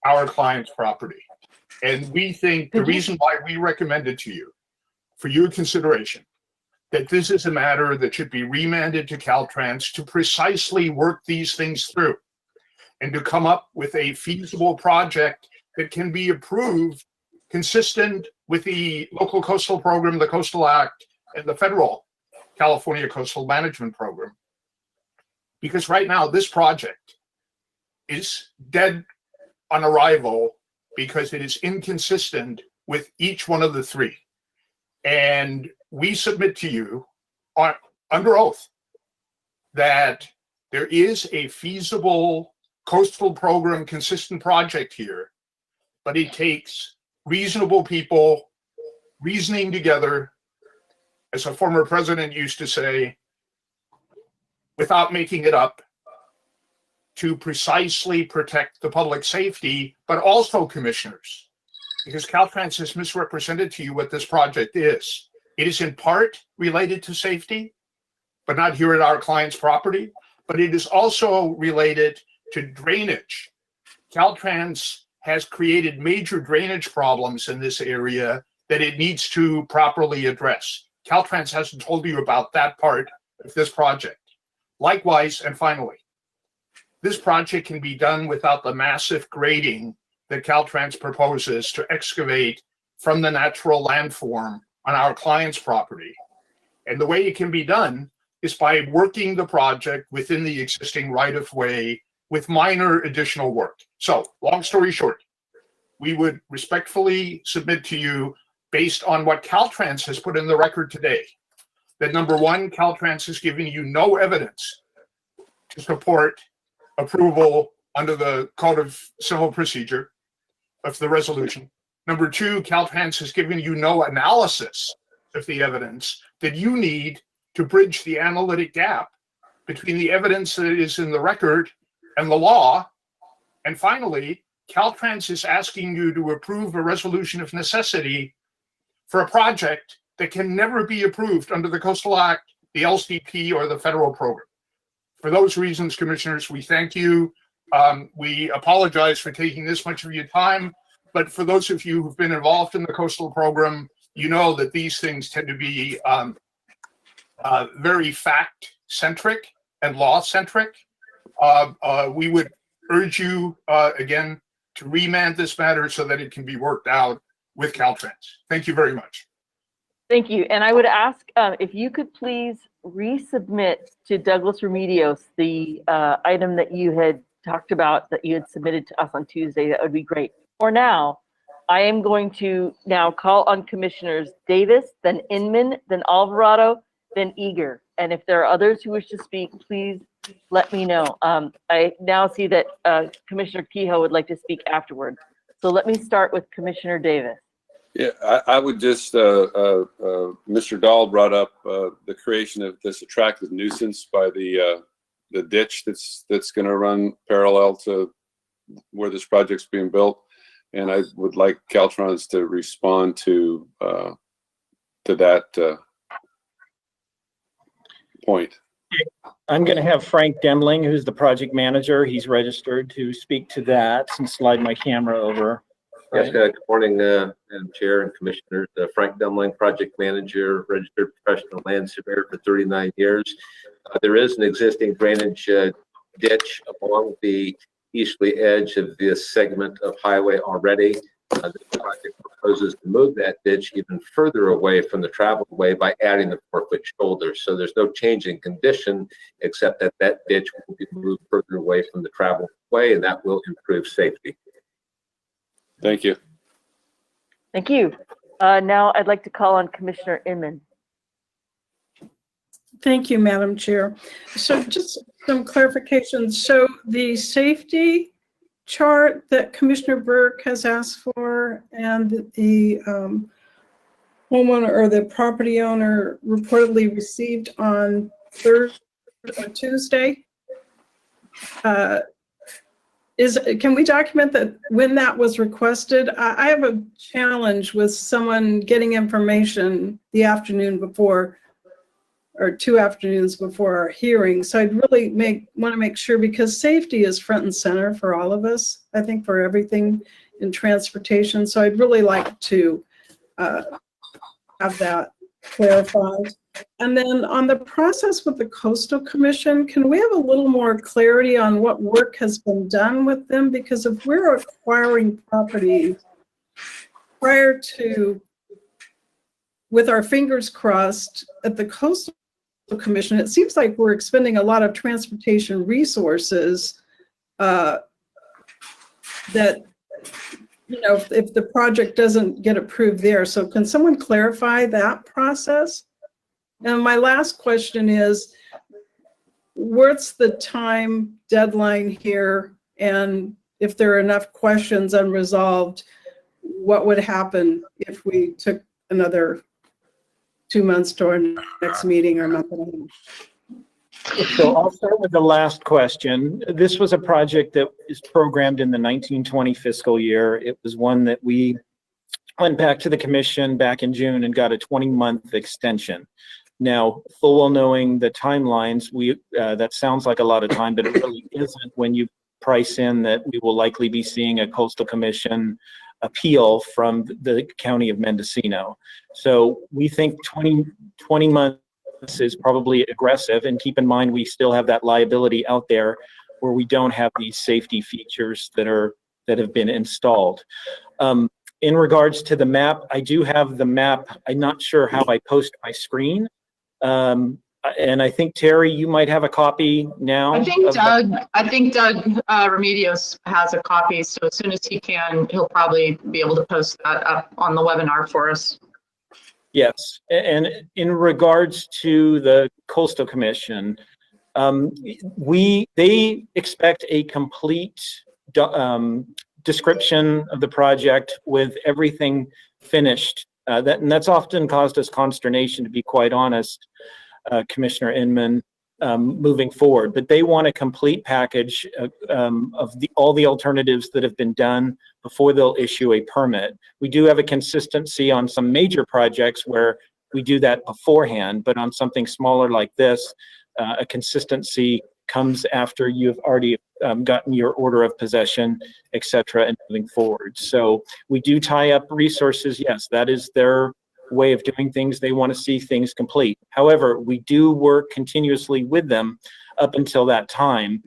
our client's property. And we think the reason why we recommend it to you, for your consideration, that this is a matter that should be remanded to Caltrans to precisely work these things through and to come up with a feasible project that can be approved consistent with the local coastal program, the Coastal Act, and the federal California Coastal Management Program. Because right now, this project is dead on arrival because it is inconsistent with each one of the three. And we submit to you under oath that there is a feasible coastal program consistent project here, but it takes reasonable people reasoning together, as a former president used to say, without making it up, to precisely protect the public safety, but also commissioners, because Caltrans has misrepresented to you what this project is. It is in part related to safety, but not here at our client's property, but it is also related to drainage. Caltrans has created major drainage problems in this area that it needs to properly address. Caltrans hasn't told you about that part of this project. Likewise, and finally, this project can be done without the massive grading that Caltrans proposes to excavate from the natural landform on our client's property. And the way it can be done is by working the project within the existing right-of-way with minor additional work. So, long story short, we would respectfully submit to you, based on what Caltrans has put in the record today, that number one, Caltrans has given you no evidence to support approval under the Code of Civil Procedure of the resolution. Number two, Caltrans has given you no analysis of the evidence that you need to bridge the analytic gap between the evidence that is in the record and the law. And finally, Caltrans is asking you to approve a resolution of necessity for a project that can never be approved under the Coastal Act, the LCP, or the federal program. For those reasons, commissioners, we thank you. We apologize for taking this much of your time, but for those of you who've been involved in the coastal program, you know that these things tend to be very fact-centric and law-centric. We would urge you, again, to remand this matter so that it can be worked out with Caltrans. Thank you very much. Thank you. And I would ask if you could please resubmit to Douglas Remedios the item that you had talked about that you had submitted to us on Tuesday. That would be great. For now, I am going to now call on Commissioners Davis, then Inman, then Alvarado, then Eager. And if there are others who wish to speak, please let me know. I now see that Commissioner Kehoe would like to speak afterward. So let me start with Commissioner Davis. Yeah, I would just, Mr. Dahl brought up the creation of this attractive nuisance by the ditch that's going to run parallel to where this project's being built. And I would like Caltrans to respond to that point. I'm going to have Frank Demling, who's the project manager. He's registered to speak to that and slide my camera over. Yes, good morning, Madam Chair and Commissioners. Frank Demling, Project Manager, Registered Professional Land Surveyor for 39 years. There is an existing drainage ditch along the easterly edge of this segment of highway already. This project proposes to move that ditch even further away from the traveled way by adding the 4-foot shoulder. So there's no change in condition, except that that ditch will be moved further away from the traveled way, and that will improve safety. Thank you. Thank you. Now I'd like to call on Commissioner Inman. Thank you, Madam Chair. So just some clarification. So the safety chart that Commissioner Burke has asked for and the homeowner or the property owner reportedly received on Tuesday, can we document that when that was requested? I have a challenge with someone getting information the afternoon before or 2 afternoons before our hearing. So I'd really want to make sure, because safety is front and center for all of us, I think, for everything in transportation. So I'd really like to have that clarified. And then on the process with the Coastal Commission, can we have a little more clarity on what work has been done with them? Because if we're acquiring property prior to, with our fingers crossed at the Coastal Commission, it seems like we're expending a lot of transportation resources that, you know, if the project doesn't get approved there. So can someone clarify that process? And my last question is, what's the time deadline here? And if there are enough questions unresolved, what would happen if we took another 2 months to our next meeting or a month and a half? So I'll start with the last question. This was a project that is programmed in the 1920 fiscal year. It was one that we went back to the commission back in June and got a 20-month extension. Now, full well knowing the timelines, that sounds like a lot of time, but it really isn't when you price in that we will likely be seeing a Coastal Commission appeal from the County of Mendocino. So we think 20 months is probably aggressive, and keep in mind we still have that liability out there where we don't have these safety features that have been installed. In regards to the map, I do have the map. I'm not sure how I post my screen. And I think, Terry, you might have a copy now. I think Doug Remedios has a copy, so as soon as he can, he'll probably be able to post that up on the webinar for us. Yes, and in regards to the Coastal Commission, they expect a complete description of the project with everything finished. And that's often caused us consternation, to be quite honest, Commissioner Inman. moving forward. But they want a complete package of all the alternatives that have been done before they'll issue a permit. We do have a consistency on some major projects where we do that beforehand, but on something smaller like this, a consistency comes after you've already gotten your order of possession, et cetera, and moving forward. So we do tie up resources. Yes, that is their way of doing things. They want to see things complete. However, we do work continuously with them up until that time,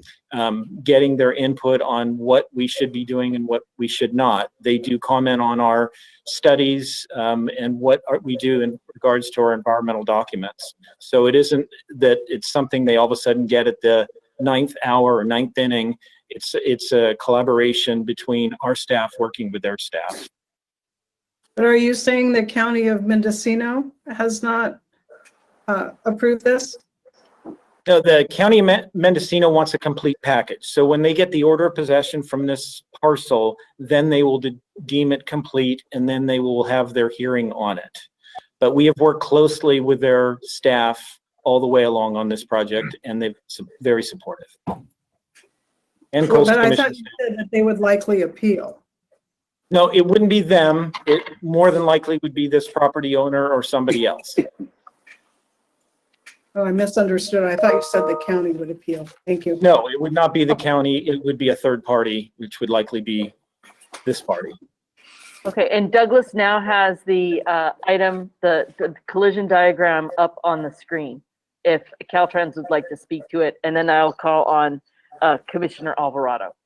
getting their input on what we should be doing and what we should not. They do comment on our studies and what we do in regards to our environmental documents. So it isn't that it's something they all of a sudden get at the 9th hour or 9th inning. It's a collaboration between our staff working with their staff. But are you saying the County of Mendocino has not approved this? No, the County of Mendocino wants a complete package. So when they get the order of possession from this parcel, then they will deem it complete, and then they will have their hearing on it. But we have worked closely with their staff all the way along on this project, and they've been very supportive. And Well, Coastal but I Commission. thought you said that they would likely appeal. No, it wouldn't be them. It more than likely would be this property owner or somebody else. Oh, I misunderstood. I thought you said the county would appeal. Thank you. No, it would not be the county. It would be a third party, which would likely be this party. Okay, and Douglas now has the item, the collision diagram up on the screen, if Caltrans would like to speak to it, and then I'll call on Commissioner Alvarado.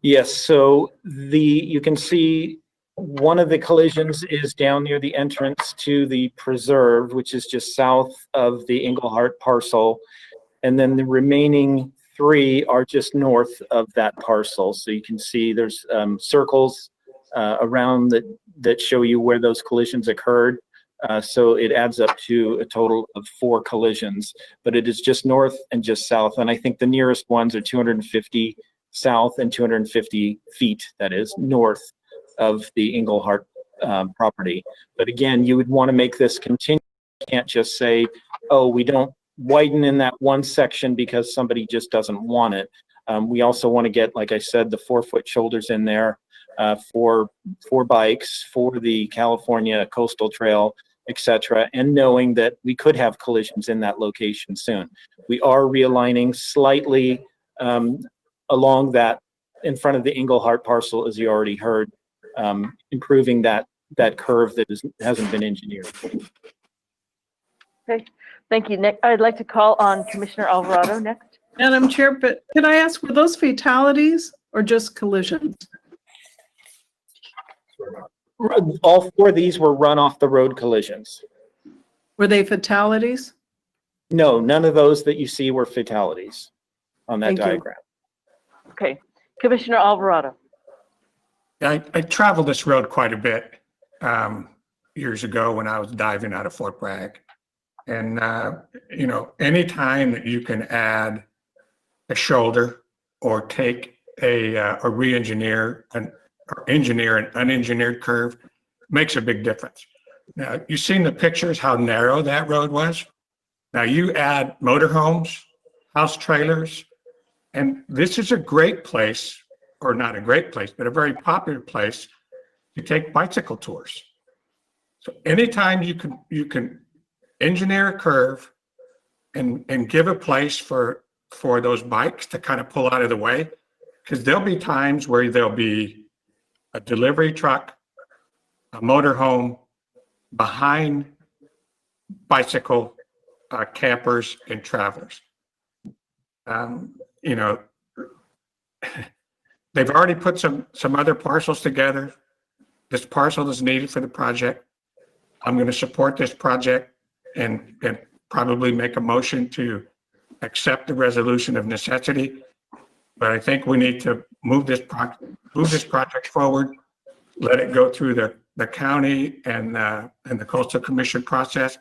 Yes, so you can see one of the collisions is down near the entrance to the preserve, which is just south of the Englehart parcel. And then the remaining 3 are just north of that parcel. So you can see there's circles around that show you where those collisions occurred. So it adds up to a total of 4 collisions, but it is just north and just south. And I think the nearest ones are 250 south and 250 feet, that is, north of the Englehart property. But again, you would want to make this continue. You can't just say, oh, we don't widen in that one section because somebody just doesn't want it. We also want to get, like I said, the 4-foot shoulders in there for bikes, for the California Coastal Trail, etc., and knowing that we could have collisions in that location soon. We are realigning slightly along that in front of the Englehart parcel, as you already heard, improving that curve that hasn't been engineered. Okay, thank you. Nick, I'd like to call on Commissioner Alvarado next. Madam Chair, but can I ask, were those fatalities or just collisions? All 4 of these were run off the road collisions. Were they fatalities? No, none of those that you see were fatalities on that diagram. Okay, Commissioner Alvarado. I traveled this road quite a bit years ago when I was diving out of Fort Bragg. And, you know, anytime that you can add a shoulder or take or re-engineer or engineer an unengineered curve makes a big difference. Now, you've seen the pictures, how narrow that road was. Now you add motorhomes, house trailers, and this is a great place, or not a great place, but a very popular place to take bicycle tours. So anytime you can engineer a curve and give a place for those bikes to kind of pull out of the way, because there'll be times where there'll be a delivery truck, a motorhome behind bicycle campers and travelers. You know, they've already put some other parcels together. This parcel is needed for the project. I'm going to support this project and probably make a motion to accept the resolution of necessity. But I think we need to move this project forward, let it go through the county and the Coastal Commission process.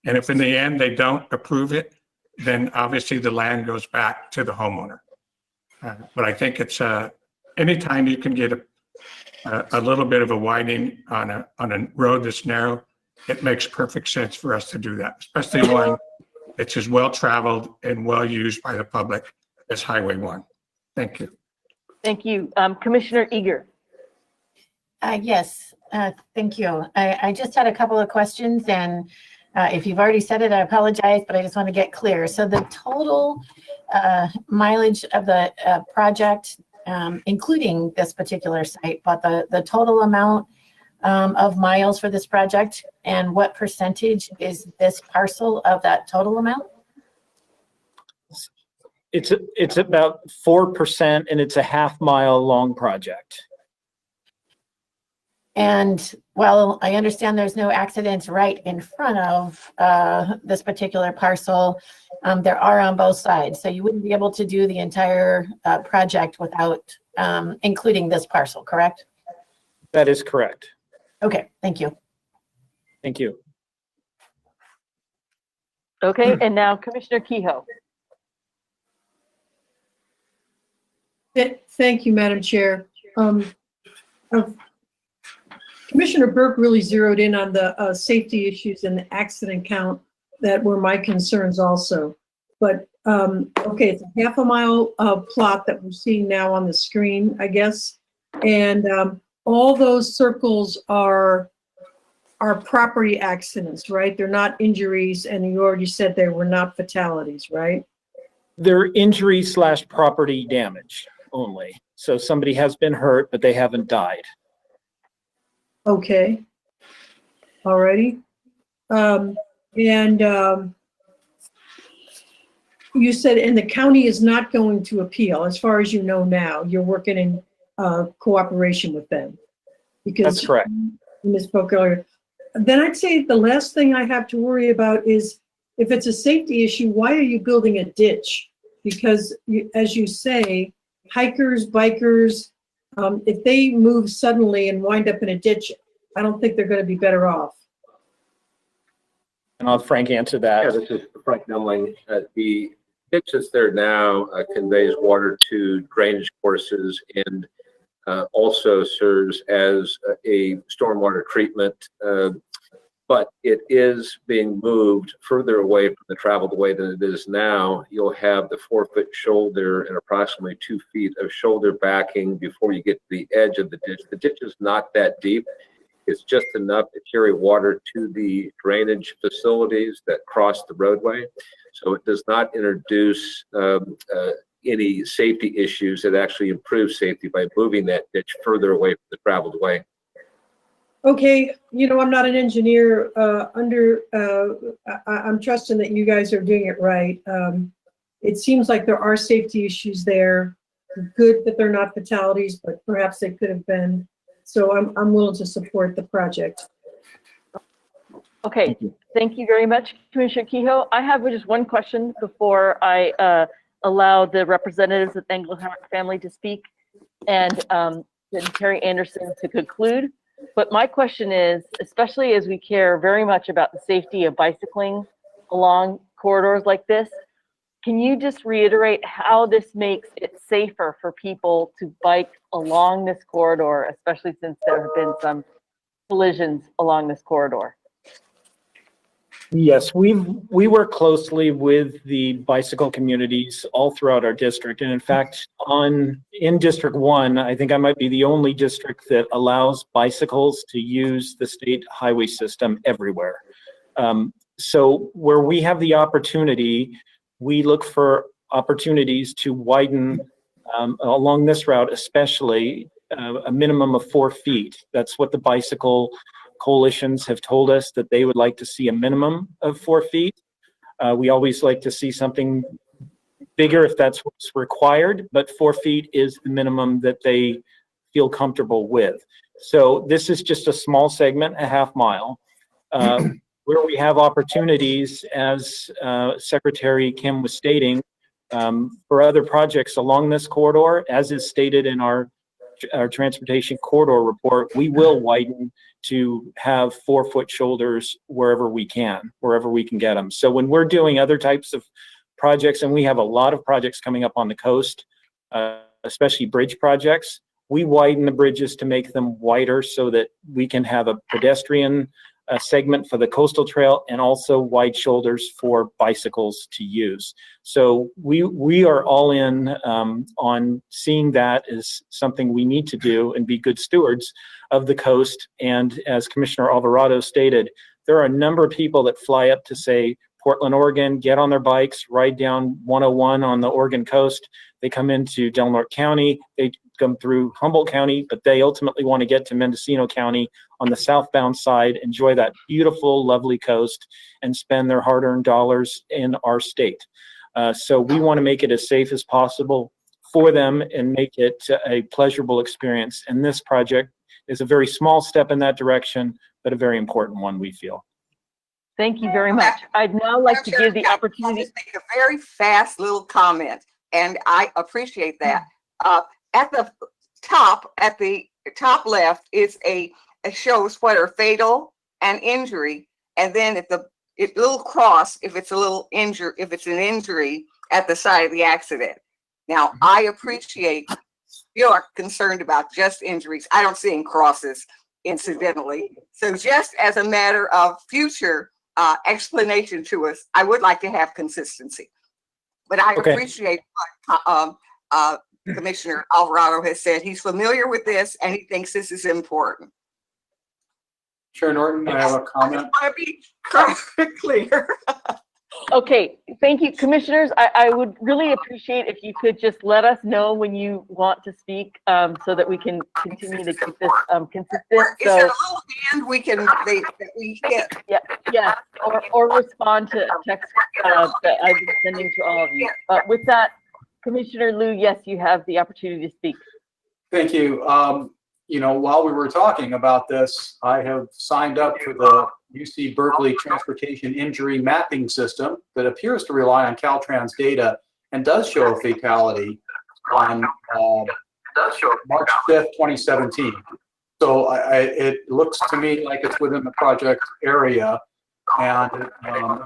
And if in the end they don't approve it, then obviously the land goes back to the homeowner. But I think it's anytime you can get a little bit of a widening on a road that's narrow, it makes perfect sense for us to do that, especially one it's as well traveled and well used by the public as Highway 1. Thank you. Thank you. Commissioner Eager. Yes, thank you. I just had a couple of questions, and if you've already said it, I apologize, but I just want to get clear. So the total mileage of the project, including this particular site, but the total amount of miles for this project, and what percentage is this parcel of that total amount? It's about 4%, and it's a half-mile long project. And well, I understand there's no accidents right in front of this particular parcel. There are on both sides, so you wouldn't be able to do the entire project without including this parcel, correct? That is correct. Okay, thank you. Thank you. Okay, and now Commissioner Kehoe. Thank you, Madam Chair. Commissioner Burke really zeroed in on the safety issues and the accident count that were my concerns also. But okay, it's a half a mile plot that we're seeing now on the screen, I guess. And all those circles are property accidents, right? They're not injuries, and you already said they were not fatalities, right? They're injury/property damage only. So somebody has been hurt, but they haven't died. Okay. Alrighty. You said, and the county is not going to appeal, as far as you know now. You're working in cooperation with them. Because that's correct. You misspoke earlier. Then I'd say the last thing I have to worry about is if it's a safety issue, why are you building a ditch? Because as you say, hikers, bikers, if they move suddenly and wind up in a ditch, I don't think they're going to be better off. And I'll have Frank answer that. Yeah, this is Frank Demling. The ditch that's there now conveys water to drainage courses and also serves as a stormwater treatment. But it is being moved further away from the traveled way than it is now. You'll have the 4-foot shoulder and approximately 2 feet of shoulder backing before you get to the edge of the ditch. The ditch is not that deep. It's just enough to carry water to the drainage facilities that cross the roadway. So it does not introduce any safety issues. It actually improves safety by moving that ditch further away from the traveled way. Okay, you know, I'm not an engineer. I'm trusting that you guys are doing it right. It seems like there are safety issues there. Good that they're not fatalities, but perhaps they could have been. So I'm willing to support the project. Okay, thank you very much, Commissioner Kehoe. I have just one question before I allow the representatives of the Englehart family to speak and Terry Anderson to conclude. But my question is, especially as we care very much about the safety of bicycling along corridors like this, can you just reiterate how this makes it safer for people to bike along this corridor, especially since there have been some collisions along this corridor? Yes, we work closely with the bicycle communities all throughout our district. And in fact, in District 1, I think I might be the only district that allows bicycles to use the state highway system everywhere. So where we have the opportunity, we look for opportunities to widen along this route, especially a minimum of 4 feet. That's what the bicycle coalitions have told us, that they would like to see a minimum of 4 feet. We always like to see something bigger if that's what's required, but 4 feet is the minimum that they feel comfortable with. So this is just a small segment, a half mile, where we have opportunities, as Secretary Kim was stating, for other projects along this corridor, as is stated in our transportation corridor report. We will widen to have 4-foot shoulders wherever we can get them. So when we're doing other types of projects, and we have a lot of projects coming up on the coast, especially bridge projects, we widen the bridges to make them wider so that we can have a pedestrian a segment for the coastal trail and also wide shoulders for bicycles to use. So we are all in on seeing that as something we need to do and be good stewards of the coast. And as Commissioner Alvarado stated, there are a number of people that fly up to, say, Portland, Oregon, get on their bikes, ride down 101 on the Oregon coast. They come into Del Norte County, they come through Humboldt County, but they ultimately want to get to Mendocino County on the southbound side, enjoy that beautiful, lovely coast, and spend their hard-earned dollars in our state. So we want to make it as safe as possible for them and make it a pleasurable experience. And this project is a very small step in that direction, but a very important one, we feel. Thank you very much. I'd now like to give the opportunity. I'll just make a very fast little comment, and I appreciate that. At the top left is it shows what are fatal and injury, and then at the little cross if it's an injury at the side of the accident. Now I appreciate you're concerned about just injuries. I don't see any crosses, incidentally. So just as a matter of future explanation to us, I would like to have consistency. But I appreciate what Commissioner Alvarado has said. He's familiar with this and he thinks this is important. Chair Norton, I have a comment. I want to be clear. Okay, thank you, commissioners. I would really appreciate if you could just let us know when you want to speak, so that we can continue to keep this consistent. Is there a little hand we can hit? Yeah, or respond to text that I've been sending to all of you. With that, Commissioner Liu, yes, you have the opportunity to speak. Thank you. While we were talking about this, I have signed up for the UC Berkeley Transportation Injury Mapping System that appears to rely on Caltrans data and does show a fatality on March 5th, 2017. So it looks to me like it's within the project area, and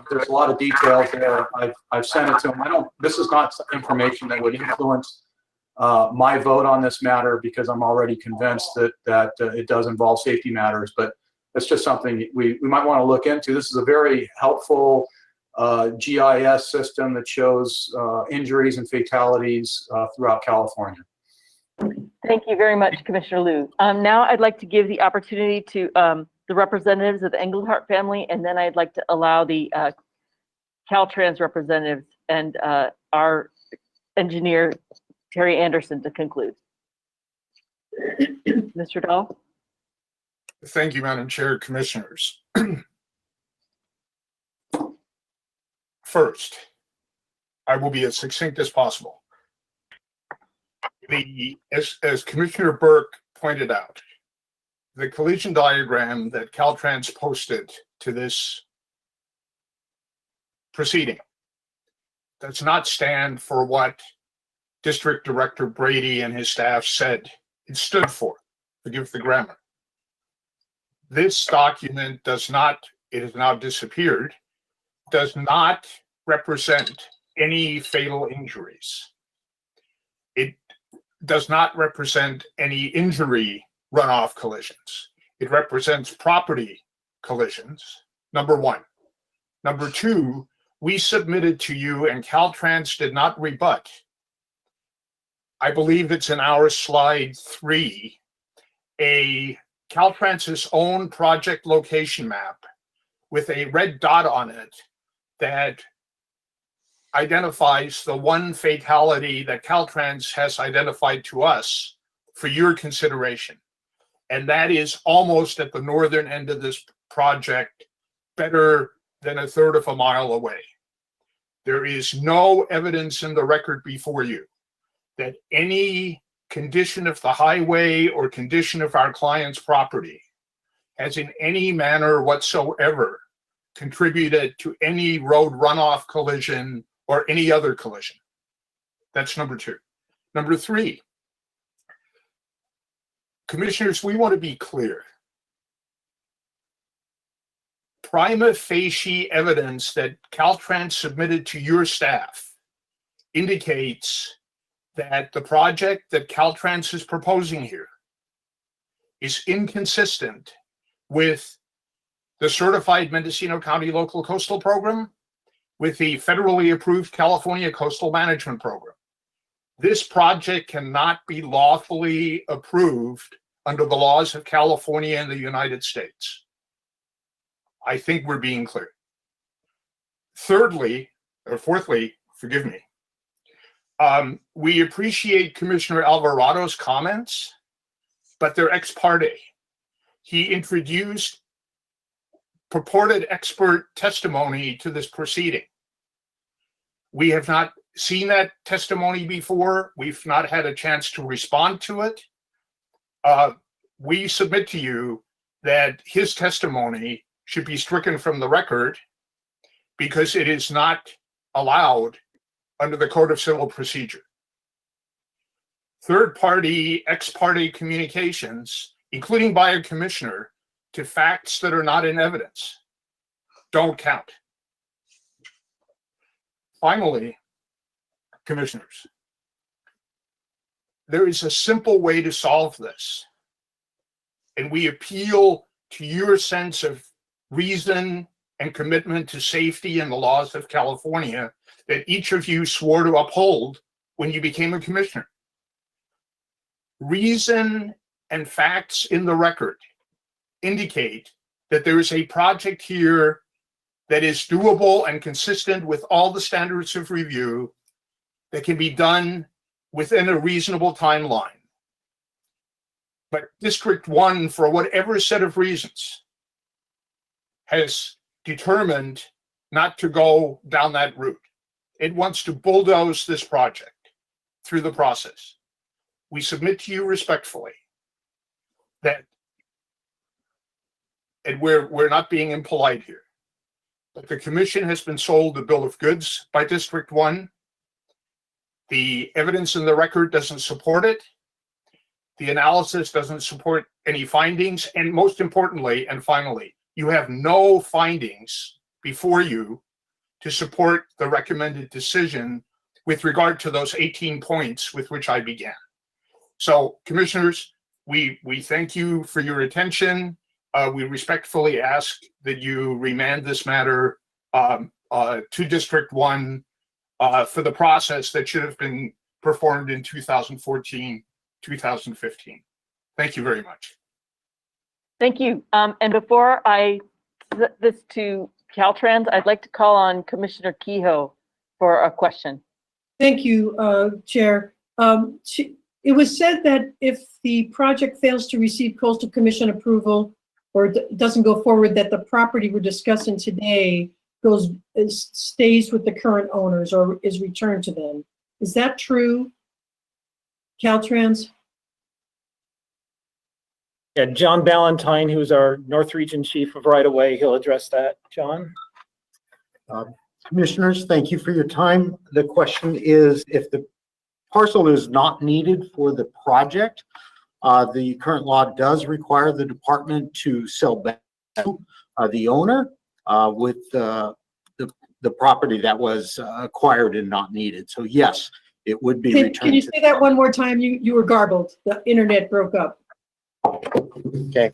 there's a lot of details there. I've sent it to them. This is not information that would influence my vote on this matter, because I'm already convinced that it does involve safety matters, but it's just something we might want to look into. This is a very helpful GIS system that shows injuries and fatalities throughout California. Thank you very much, Commissioner Liu. Now I'd like to give the opportunity to the representatives of the Englehart family, and then I'd like to allow the Caltrans representatives and our engineer, Terry Anderson, to conclude. Mr. Dahl? Thank you, Madam Chair, Commissioners. First, I will be as succinct as possible. As Commissioner Burke pointed out, the collision diagram that Caltrans posted to this proceeding does not stand for what District Director Brady and his staff said it stood for. Forgive the grammar. This document does not, it has now disappeared, does not represent any fatal injuries. It does not represent any injury runoff collisions. It represents property collisions, number one. Number two, we submitted to you and Caltrans did not rebut. I believe it's in our slide 3, a Caltrans's own project location map with a red dot on it that identifies the one fatality that Caltrans has identified to us for your consideration. And that is almost at the northern end of this project, better than a third of a mile away. There is no evidence in the record before you that any condition of the highway or condition of our client's property has in any manner whatsoever contributed to any road runoff collision or any other collision. That's number two. Number three, commissioners, we want to be clear. Prima facie evidence that Caltrans submitted to your staff indicates that the project that Caltrans is proposing here is inconsistent with the Certified Mendocino County Local Coastal Program with the federally approved California Coastal Management Program. This project cannot be lawfully approved under the laws of California and the United States. I think we're being clear. Fourthly, forgive me, we appreciate Commissioner Alvarado's comments, but they're ex parte. He introduced purported expert testimony to this proceeding. We have not seen that testimony before. We've not had a chance to respond to it. We submit to you that his testimony should be stricken from the record because it is not allowed under the Code of Civil Procedure. Third-party, ex parte communications, including by a commissioner, to facts that are not in evidence, don't count. Finally, commissioners, there is a simple way to solve this, and we appeal to your sense of reason and commitment to safety and the laws of California that each of you swore to uphold when you became a commissioner. Reason and facts in the record indicate that there is a project here that is doable and consistent with all the standards of review that can be done within a reasonable timeline. But District 1, for whatever set of reasons, has determined not to go down that route. It wants to bulldoze this project through the process. We submit to you respectfully that, and we're not being impolite here, but the commission has been sold a bill of goods by District 1. The evidence in the record doesn't support it. The analysis doesn't support any findings. And most importantly, and finally, you have no findings before you to support the recommended decision with regard to those 18 points with which I began. So, commissioners, we thank you for your attention. We respectfully ask that you remand this matter to District 1 for the process that should have been performed in 2014, 2015. Thank you very much. Thank you. And before I set this to Caltrans, I'd like to call on Commissioner Kehoe for a question. Thank you, Chair. It was said that if the project fails to receive Coastal Commission approval or doesn't go forward, that the property we're discussing today stays with the current owners or is returned to them. Is that true, Caltrans? Yeah, John Ballantyne, who's our North Region Chief of Right of Way, he'll address that. John? Commissioners, thank you for your time. The question is, if the parcel is not needed for the project, the current law does require the department to sell back to the owner with the property that was acquired and not needed. So yes, it would be returned. Can you say that one more time? You were garbled. The internet broke up. Okay.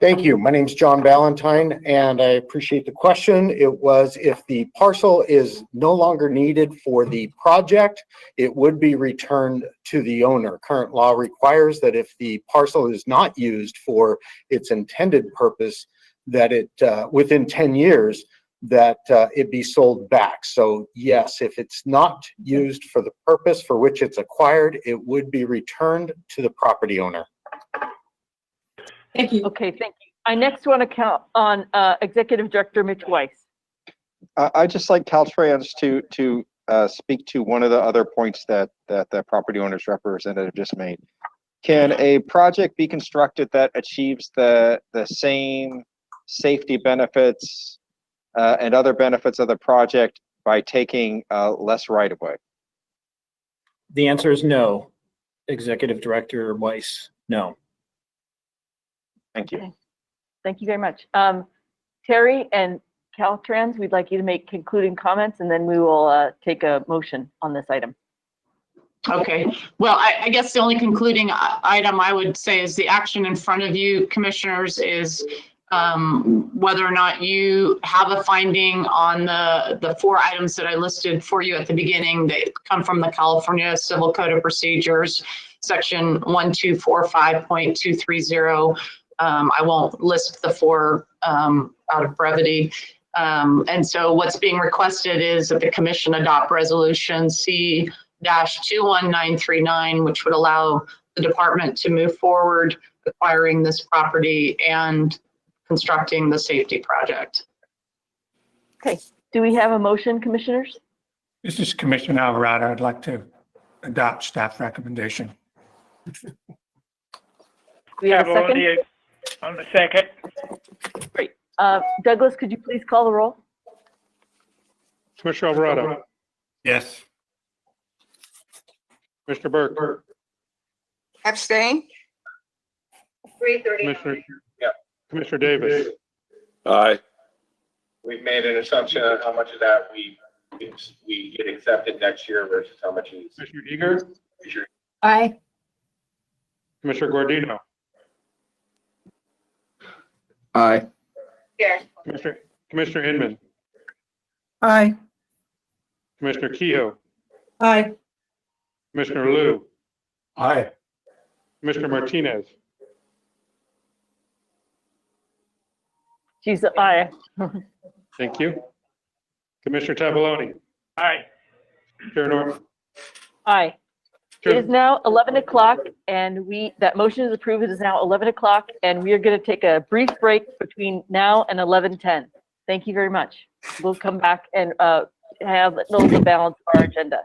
Thank you. My name is John Ballantyne, and I appreciate the question. It was, if the parcel is no longer needed for the project, it would be returned to the owner. Current law requires that if the parcel is not used for its intended purpose, that it, within 10 years, that it be sold back. So yes, if it's not used for the purpose for which it's acquired, it would be returned to the property owner. Thank you. Okay, thank you. I next want to count on Executive Director Mitch Weiss. I'd just like Caltrans to speak to one of the other points that the property owner's representative just made. Can a project be constructed that achieves the same safety benefits and other benefits of the project by taking less right-of-way? The answer is no, Executive Director Weiss, no. Thank you. Okay. Thank you very much. Terry and Caltrans, we'd like you to make concluding comments, and then we will take a motion on this item. Okay, well, I guess the only concluding item I would say is the action in front of you, commissioners, is whether or not you have a finding on the 4 items that I listed for you at the beginning that come from the California Civil Code of Procedures, section 1245.230. I won't list the 4 out of brevity. And so what's being requested is that the commission adopt resolution C-21939, which would allow the department to move forward acquiring this property and constructing the safety project. Okay, do we have a motion, commissioners? This is Commissioner Alvarado. I'd like to adopt staff recommendation. Do we have a second? On the second. Great. Douglas, could you please call the roll? Commissioner Alvarado, Yes. Commissioner Burke, Abstain? Commissioner Davis, Aye. We've made an assumption on how much of that we get accepted next year versus how much is. Commissioner Eager, Aye. Commissioner Gordino, Aye. Commissioner Inman, Aye. Commissioner Kehoe, Aye. Commissioner Liu, Aye. Commissioner Martinez, She's aye. thank you. Commissioner Tabelloni, Aye. Chair Norton. Aye. It is now 11 o'clock and that motion is approved. It is now 11 o'clock and we are going to take a brief break between now and 11:10. Thank you very much. We'll come back and have the balance of our agenda.